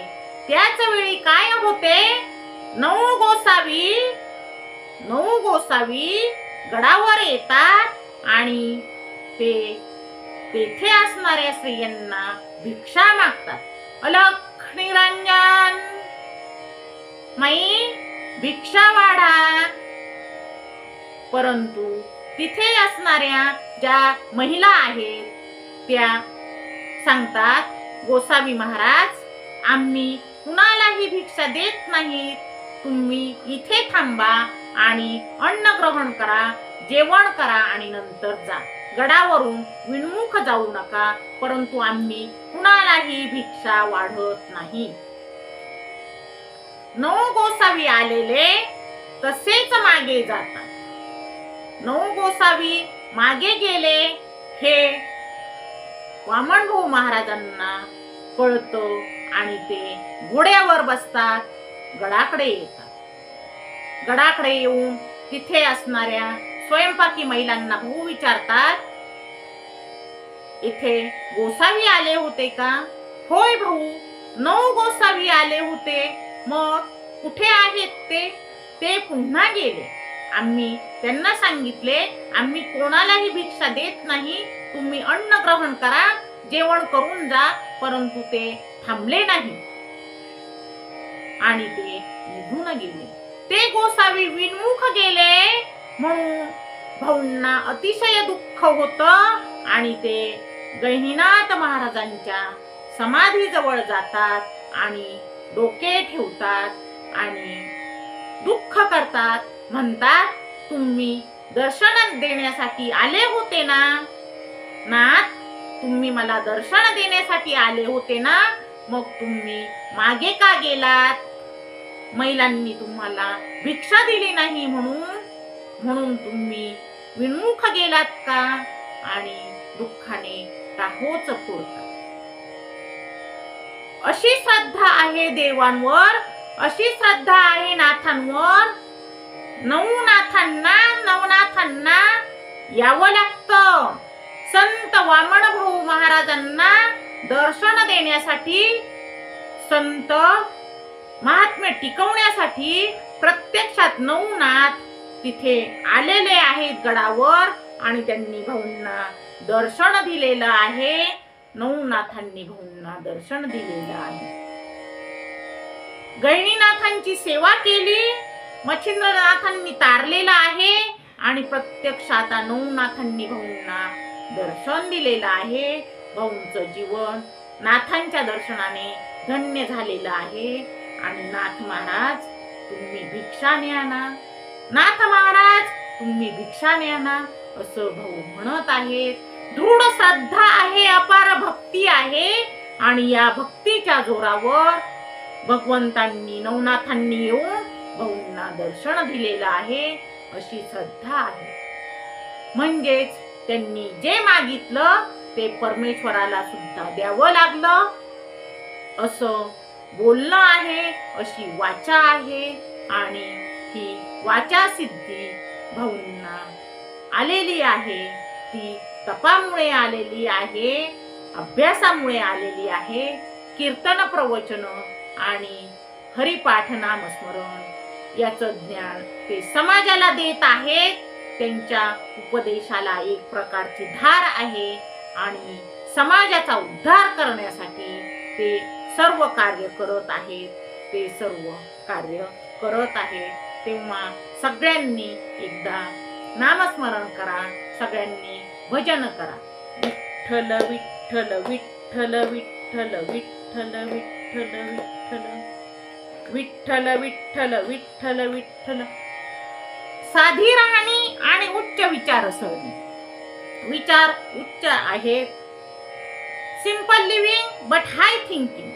त्याच वेळी काय होते? 9 गोसावी गडावर येतात आणि ते तेथे असणाऱ्या स्त्रियांना भिक्षा मागतात. अलख निरंजन माई भिक्षा वाढा. परंतु तिथे असणाऱ्या ज्या महिला आहेत त्या सांगतात, गोसावी महाराज, आम्ही कुणालाही भिक्षा देत नाहीत. तुम्ही इथे थांबा आणि अन्न ग्रहण करा, जेवण करा आणि नंतर जा. गडावरून विनमुख जाऊ नका. परंतु आम्ही कुणालाही भिक्षा वाढत नाही. 9 गोसावी आलेले तसेच मागे जातात. 9 गोसावी मागे गेले हे वामनभाऊ महाराजांना कळतं आणि ते घोड्यावर बसतात, गडाकडे येतात. गडाकडे येऊन तिथे असणाऱ्या स्वयंपाकी महिलांना भाऊ विचारतात, इथे गोसावी आले होते का? होय भाऊ, 9 गोसावी आले होते. मग कुठे आहेत ते? ते पुन्हा गेले. आम्ही त्यांना सांगितले, आम्ही कोणालाही भिक्षा देत नाही, तुम्ही अन्न ग्रहण करा, जेवण करून जा. परंतु ते थांबले नाही आणि ते निघून गेले. ते गोसावी विनमुख गेले म्हणून भाऊंना अतिशय दुःख होतं आणि ते गहिनीनाथ महाराजांच्या समाधीजवळ जातात आणि डोके ठेवतात आणि दुःख करतात. म्हणतात, तुम्ही दर्शन देण्यासाठी आले होते ना? नाथ, तुम्ही मला दर्शन देण्यासाठी आले होते ना? मग तुम्ही मागे का गेलात? महिलांनी तुम्हाला भिक्षा दिली नाही म्हणून तुम्ही विनमुख गेलात का? आणि दुःखाने टाहोच फोडतात. अशी श्रद्धा आहे देवांवर, अशी श्रद्धा आहे नाथांवर. नवनाथांना यावं लागतं. संत वामनभाऊ महाराजांना दर्शन देण्यासाठी, संत महात्म्य टिकवण्यासाठी प्रत्यक्षात नवनाथ तिथे आलेले आहेत गडावर आणि त्यांनी भाऊंना दर्शन दिलेलं आहे. नवनाथांनी भाऊंना दर्शन दिलेलं आहे. गहिनीनाथांची सेवा केली, मच्छिंद्रनाथांनी तारलेलं आहे आणि प्रत्यक्षात नवनाथांनी भाऊंना दर्शन दिलेलं आहे. भाऊंचं जीवन नाथांच्या दर्शनाने धन्य झालेलं आहे आणि नाथ महाराज तुम्ही भिक्षाने आणा, नाथ महाराज तुम्ही भिक्षाने आणा, असं भाऊ म्हणत आहेत. दृढ श्रद्धा आहे, अपार भक्ती आहे आणि या भक्तीच्या जोरावर भगवंतांनी नवनाथांनी येऊन भाऊंना दर्शन दिलेलं आहे, अशी श्रद्धा आहे. म्हणजेच त्यांनी जे मागितलं ते परमेश्वराला सुद्धा द्यावं लागलं असं बोलणं आहे, अशी वाचा आहे. आणि ही वाचा सिद्धी भाऊंना आलेली आहे, ती तपामुळे आलेली आहे, अभ्यासामुळे आलेली आहे. कीर्तन प्रवचन आणि हरिपाठ नामस्मरण याचं ज्ञान ते समाजाला देत आहेत. त्यांच्या उपदेशाला एक प्रकारची धार आहे आणि समाजाचा उद्धार करण्यासाठी ते सर्व कार्य करत आहेत. ते सर्व कार्य करत आहेत. तेव्हा सगळ्यांनी एकदा नामस्मरण करा, सगळ्यांनी भजन करा. विठ्ठल विठ्ठल विठ्ठल विठ्ठल विठ्ठल विठ्ठल विठ्ठल विठ्ठल विठ्ठल विठ्ठल विठ्ठल. साधी राहणी आणि उच्च विचारसरणी. विचार उच्च आहेत. Simple living but high thinking.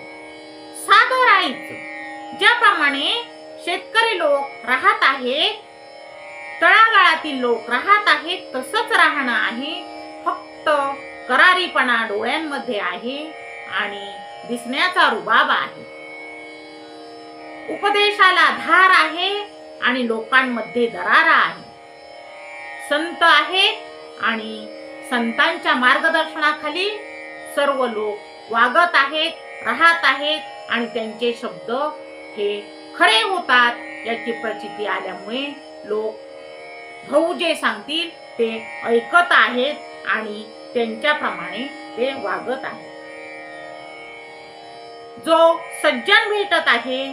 साधं राहायचं. ज्याप्रमाणे शेतकरी लोक राहत आहेत, तळागाळातील लोक राहत आहेत, तसंच राहणं आहे. फक्त करारीपणा डोळ्यांमध्ये आहे आणि दिसण्याचा रुबाब आहे. उपदेशाला धार आहे आणि लोकांमध्ये दरारा आहे. संत आहेत आणि संतांच्या मार्गदर्शनाखाली सर्व लोक वागत आहेत, राहत आहेत आणि त्यांचे शब्द हे खरे होतात. याची प्रचिती आल्यामुळे लोक भाऊ जे सांगतील ते ऐकत आहेत आणि त्यांच्याप्रमाणे ते वागत आहेत. जो सज्जन भेटत आहे,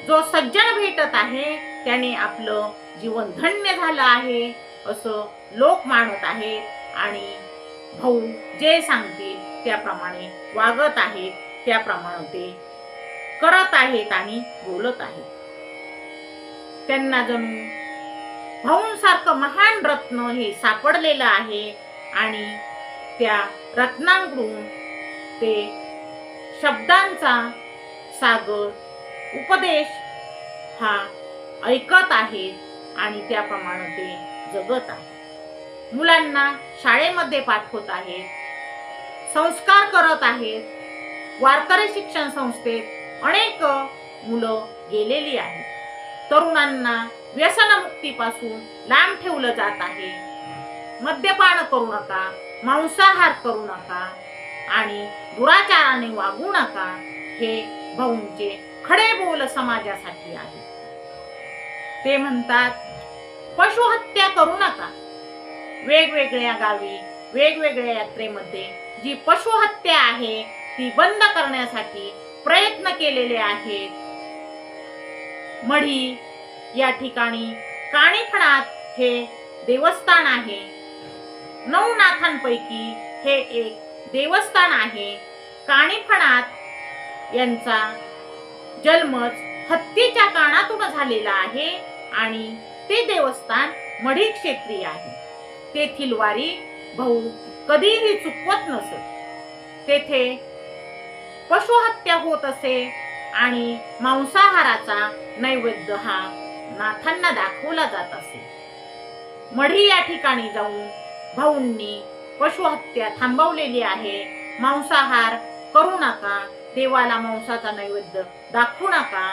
जो सज्जन भेटत आहे त्याने आपलं जीवन धन्य झालं आहे असं लोक मानत आहेत आणि भाऊ जे सांगतील त्याप्रमाणे वागत आहेत, त्याप्रमाणे ते करत आहेत आणि बोलत आहेत. त्यांना जणू भाऊंसारखं महान रत्न हे सापडलेलं आहे आणि त्या रत्नांकडून ते शब्दांचा सागर उपदेश हा ऐकत आहेत आणि त्याप्रमाणे ते जगत आहेत. मुलांना शाळेमध्ये पाठवत आहेत, संस्कार करत आहेत. वारकरी शिक्षण संस्थेत अनेक मुलं गेलेली आहेत. तरुणांना व्यसनमुक्तीपासून लांब ठेवलं जात आहे. मद्यपान करू नका, मांसाहार करू नका आणि दुराचाराने वागू नका, हे भाऊंचे खडे बोल समाजासाठी आहे. ते म्हणतात पशुहत्या करू नका. वेगवेगळ्या गावी वेगवेगळ्या यात्रेमध्ये जी पशुहत्या आहे ती बंद करण्यासाठी प्रयत्न केलेले आहेत. मढी या ठिकाणी काणीफणात हे देवस्थान आहे. नवनाथांपैकी हे एक देवस्थान आहे. काणीफणात यांचा जन्मच हत्तीच्या कानातून झालेला आहे आणि ते देवस्थान मढी क्षेत्री आहे. तेथील वारी भाऊ कधीही चुकवत नसत. तेथे पशुहत्या होत असे आणि मांसाहाराचा नैवेद्य हा नाथांना दाखवला जात असे. मढी या ठिकाणी जाऊन भाऊंनी पशुहत्या थांबवलेली आहे. मांसाहार करू नका, देवाला मांसाचा नैवेद्य दाखवू नका,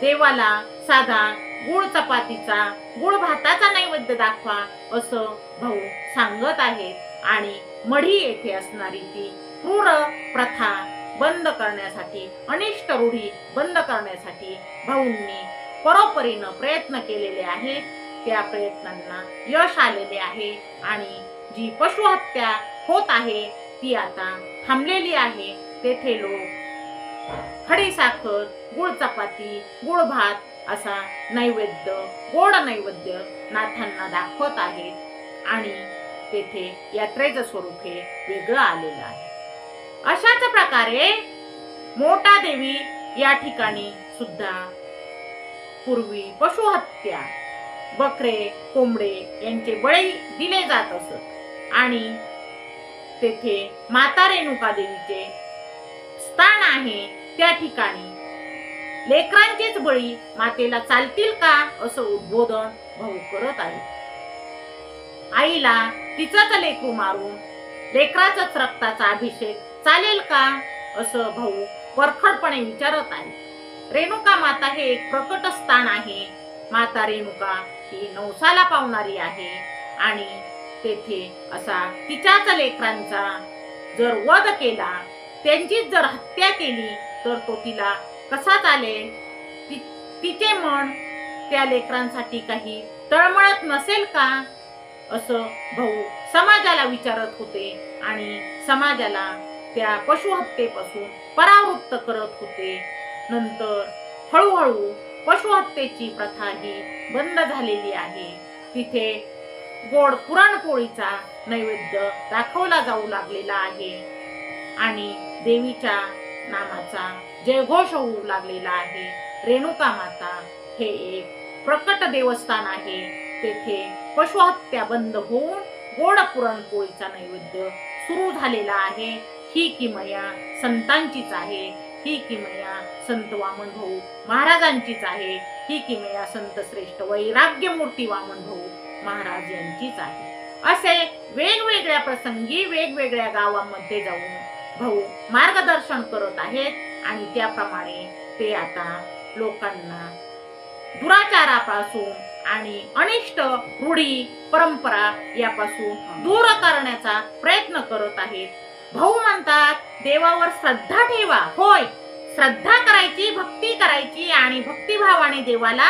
देवाला साधा गुळ चपातीचा गुळ भाताचा नैवेद्य दाखवा असं भाऊ सांगत आहेत. आणि मढी येथे असणारी ती क्रूर प्रथा बंद करण्यासाठी, अनिष्ट रूढी बंद करण्यासाठी भाऊंनी परोपरीनं प्रयत्न केलेले आहेत. त्या प्रयत्नांना यश आलेले आहे आणि जी पशुहत्या होत आहे ती आता थांबलेली आहे. तेथे लोक खडीसाखर, गुळ चपाती, गुळ भात असा नैवेद्य, गोड नैवेद्य नाथांना दाखवत आहेत आणि तेथे यात्रेचं स्वरूप हे वेगळं आलेलं आहे. अशाच प्रकारे मोठा देवी या ठिकाणी सुद्धा पूर्वी पशुहत्या, बकरे कोंबडे यांचे बळी दिले जात असत आणि तेथे माता रेणुका देवीचे स्थान आहे. त्या ठिकाणी लेकरांचेच बळी मातेला चालतील का असं उद्बोधन भाऊ करत आहे. आईला तिचंच लेकरू मारून लेकराचाच रक्ताचा अभिषेक चालेल का असं भाऊ परखडपणे विचारत आहे. रेणुका माता हे एक प्रकट स्थान आहे. माता रेणुका ही नवसाला पावणारी आहे आणि तेथे असा तिच्याच लेकरांचा जर वध केला, त्यांचीच जर हत्या केली तर तो तिला कसा चालेल? तिचे मन त्या लेकरांसाठी काही तळमळत नसेल का असं भाऊ समाजाला विचारत होते आणि समाजाला त्या पशुहत्येपासून परावृत्त करत होते. नंतर हळूहळू पशुहत्येची प्रथा ही बंद झालेली आहे. तिथे गोड पुरणपोळीचा नैवेद्य दाखवला जाऊ लागलेला आहे आणि देवीच्या नामाचा जयघोष होऊ लागलेला आहे. रेणुका माता हे एक प्रकट देवस्थान आहे. तेथे पशुहत्या बंद होऊन गोड पुरणपोळीचा नैवेद्य सुरू झालेला आहे. ही किमया संतांचीच आहे. ही किमया संत वामन भाऊ महाराजांचीच आहे. ही किमया संत श्रेष्ठ वैराग्यमूर्ती वामन भाऊ महाराज यांचीच आहे. असे वेगवेगळ्या प्रसंगी वेगवेगळ्या गावांमध्ये जाऊन भाऊ मार्गदर्शन करत आहेत आणि त्याप्रमाणे ते आता लोकांना दुराचारापासून आणि अनिष्ट रूढी परंपरा यापासून दूर करण्याचा प्रयत्न करत आहेत. भाऊ म्हणतात देवावर श्रद्धा ठेवा. होय, श्रद्धा करायची, भक्ती करायची आणि भक्तिभावाने देवाला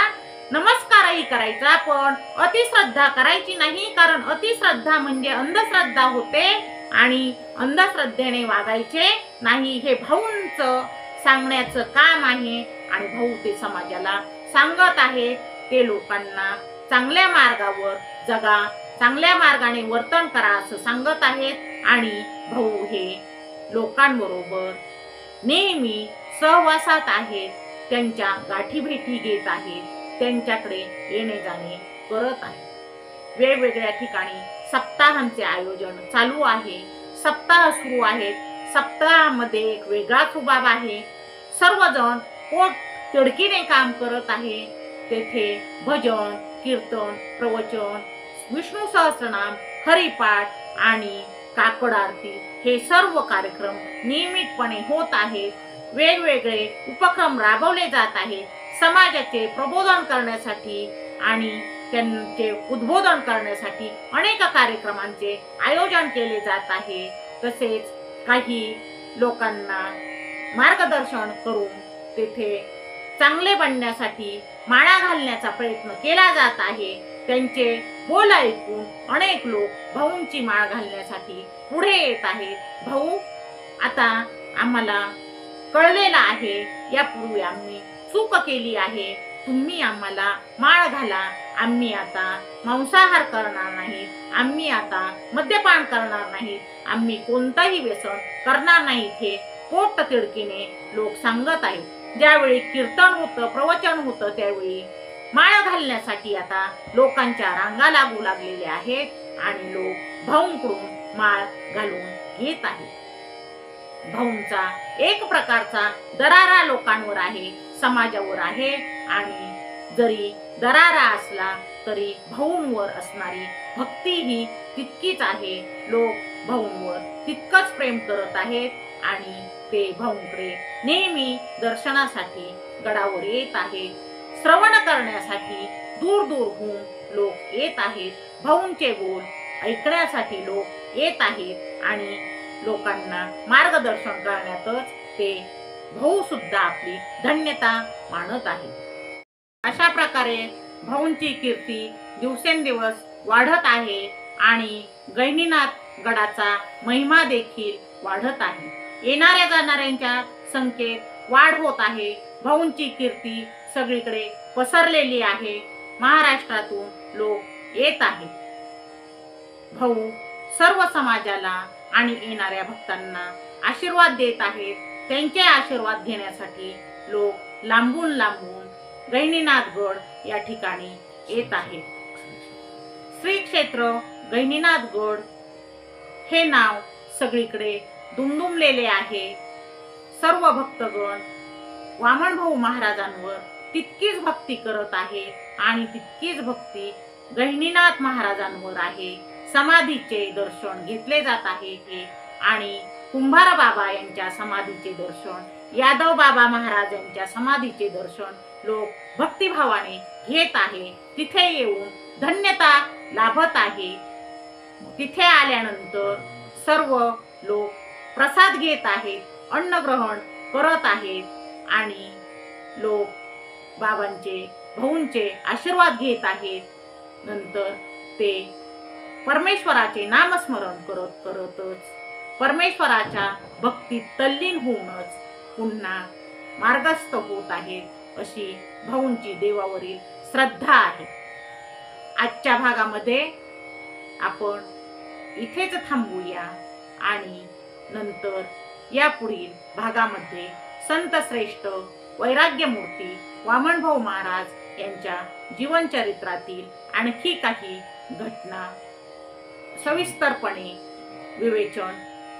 नमस्कारही करायचा, पण अतिश्रद्धा करायची नाही. कारण अतिश्रद्धा म्हणजे अंधश्रद्धा होते आणि अंधश्रद्धेने वागायचे नाही. हे भाऊंचं सांगण्याचं काम आहे आणि भाऊ ते समाजाला सांगत आहेत. ते लोकांना चांगल्या मार्गावर जगा, चांगल्या मार्गाने वर्तन करा असं सांगत आहेत आणि भाऊ हे लोकांबरोबर नेहमी सहवासात आहेत. त्यांच्या गाठीभेटी घेत आहेत. त्यांच्याकडे येणे जाणे करत आहेत. वेगवेगळ्या ठिकाणी सप्ताहांचे आयोजन चालू आहे. सप्ताह सुरू आहेत. सप्ताहामध्ये एक वेगळा स्वभाव आहे. सर्वजण पोट तिडकीने काम करत आहे. तेथे भजन, कीर्तन, प्रवचन, विष्णू सहस्रनाम, हरिपाठ आणि काकड आरती हे सर्व कार्यक्रम नियमितपणे होत आहेत. वेगवेगळे उपक्रम राबवले जात आहेत. समाजाचे प्रबोधन करण्यासाठी आणि त्यांचे उद्बोधन करण्यासाठी अनेक कार्यक्रमांचे आयोजन केले जात आहे. तसेच काही लोकांना मार्गदर्शन करून तेथे चांगले बनण्यासाठी माळा घालण्याचा प्रयत्न केला जात आहे. त्यांचे बोल ऐकून अनेक लोक भाऊंची माळ घालण्यासाठी पुढे येत आहेत. भाऊ, आता आम्हाला कळलेलं आहे, यापूर्वी आम्ही चूक केली आहे. तुम्ही आम्हाला माळ घाला. आम्ही आता मांसाहार करणार नाही. आम्ही आता मद्यपान करणार नाही. आम्ही कोणताही व्यसन करणार नाही. हे पोट तिडकीने लोक सांगत आहेत. ज्यावेळी कीर्तन होतं, प्रवचन होतं, त्यावेळी माळ घालण्यासाठी आता लोकांच्या रांगा लागू लागलेल्या आहेत आणि लोक भाऊंकडून माळ घालून घेत आहेत. भाऊंचा एक प्रकारचा दरारा लोकांवर आहे, समाजावर आहे आणि जरी दरारा असला तरी भाऊंवर असणारी भक्ती ही तितकीच आहे. लोक भाऊंवर तितकंच प्रेम करत आहेत आणि ते भाऊंकडे नेहमी दर्शनासाठी गडावर येत आहेत. श्रवण करण्यासाठी दूर दूरहून लोक येत आहेत. भाऊंचे बोल ऐकण्यासाठी लोक येत आहेत आणि लोकांना मार्गदर्शन करण्यातच ते भाऊ सुद्धा आपली धन्यता मानत आहेत. अशा प्रकारे भाऊंची कीर्ती दिवसेंदिवस वाढत आहे आणि गहिनीनाथ गडाचा महिमा देखील वाढत आहे. येणाऱ्या जाणाऱ्यांच्या संख्येत वाढ होत आहे. भाऊंची कीर्ती सगळीकडे पसरलेली आहे. महाराष्ट्रातून लोक येत आहेत. भाऊ सर्व समाजाला आणि येणाऱ्या भक्तांना आशीर्वाद देत आहेत. त्यांचे आशीर्वाद घेण्यासाठी लोक लांबून लांबून गहिनीनाथगड या ठिकाणी येत आहे. श्री क्षेत्र गहिनीनाथगड हे नाव सगळीकडे दुमदुमलेले आहे. सर्व भक्तगण वामनभाऊ महाराजांवर तितकीच भक्ती करत आहे आणि तितकीच भक्ती गहिनीनाथ महाराजांवर आहे. समाधीचे दर्शन घेतले जात आहे आणि कुंभार बाबा यांच्या समाधीचे दर्शन, यादव बाबा महाराज यांच्या समाधीचे दर्शन लोक भक्तिभावाने घेत आहे. तिथे येऊन धन्यता लाभत आहे. तिथे आल्यानंतर सर्व लोक प्रसाद घेत आहेत, अन्नग्रहण करत आहेत आणि लोक बाबांचे भाऊंचे आशीर्वाद घेत आहेत. नंतर ते परमेश्वराचे नामस्मरण करत करतच परमेश्वराच्या भक्तीत तल्लीन होऊनच पुन्हा मार्गस्थ होत आहेत, अशी भाऊंची देवावरील श्रद्धा आहे. आजच्या भागामध्ये आपण इथेच थांबूया आणि नंतर या पुढील भागामध्ये संत श्रेष्ठ वैराग्यमूर्ती वामनभाऊ महाराज यांच्या जीवनचरित्रातील आणखी काही घटना सविस्तरपणे विवेचन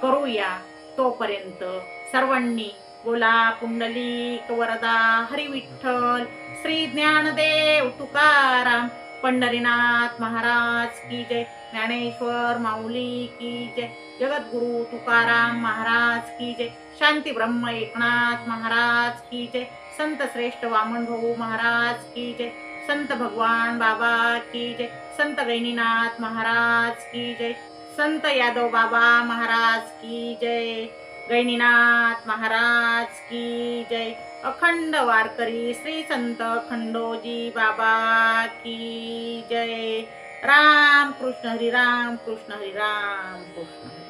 करूया. तोपर्यंत सर्वांनी बोला पुंडलिक वरदा हरी विठ्ठल. श्री ज्ञानदेव तुकाराम पंढरीनाथ महाराज की जय. ज्ञानेश्वर माऊली की जय. जगद्गुरु तुकाराम महाराज की जय. शांती ब्रह्म एकनाथ महाराज की जय. संत श्रेष्ठ वामनभाऊ महाराज की जय. संत भगवान बाबा की जय. संत गहिनीनाथ महाराज की जय. संत यादव बाबा महाराज की जय. गहिनीनाथ महाराज की जय. अखंड वारकरी श्री संत खंडोजी बाबा की जय. राम कृष्ण हरी राम कृष्ण हरी राम कृष्ण.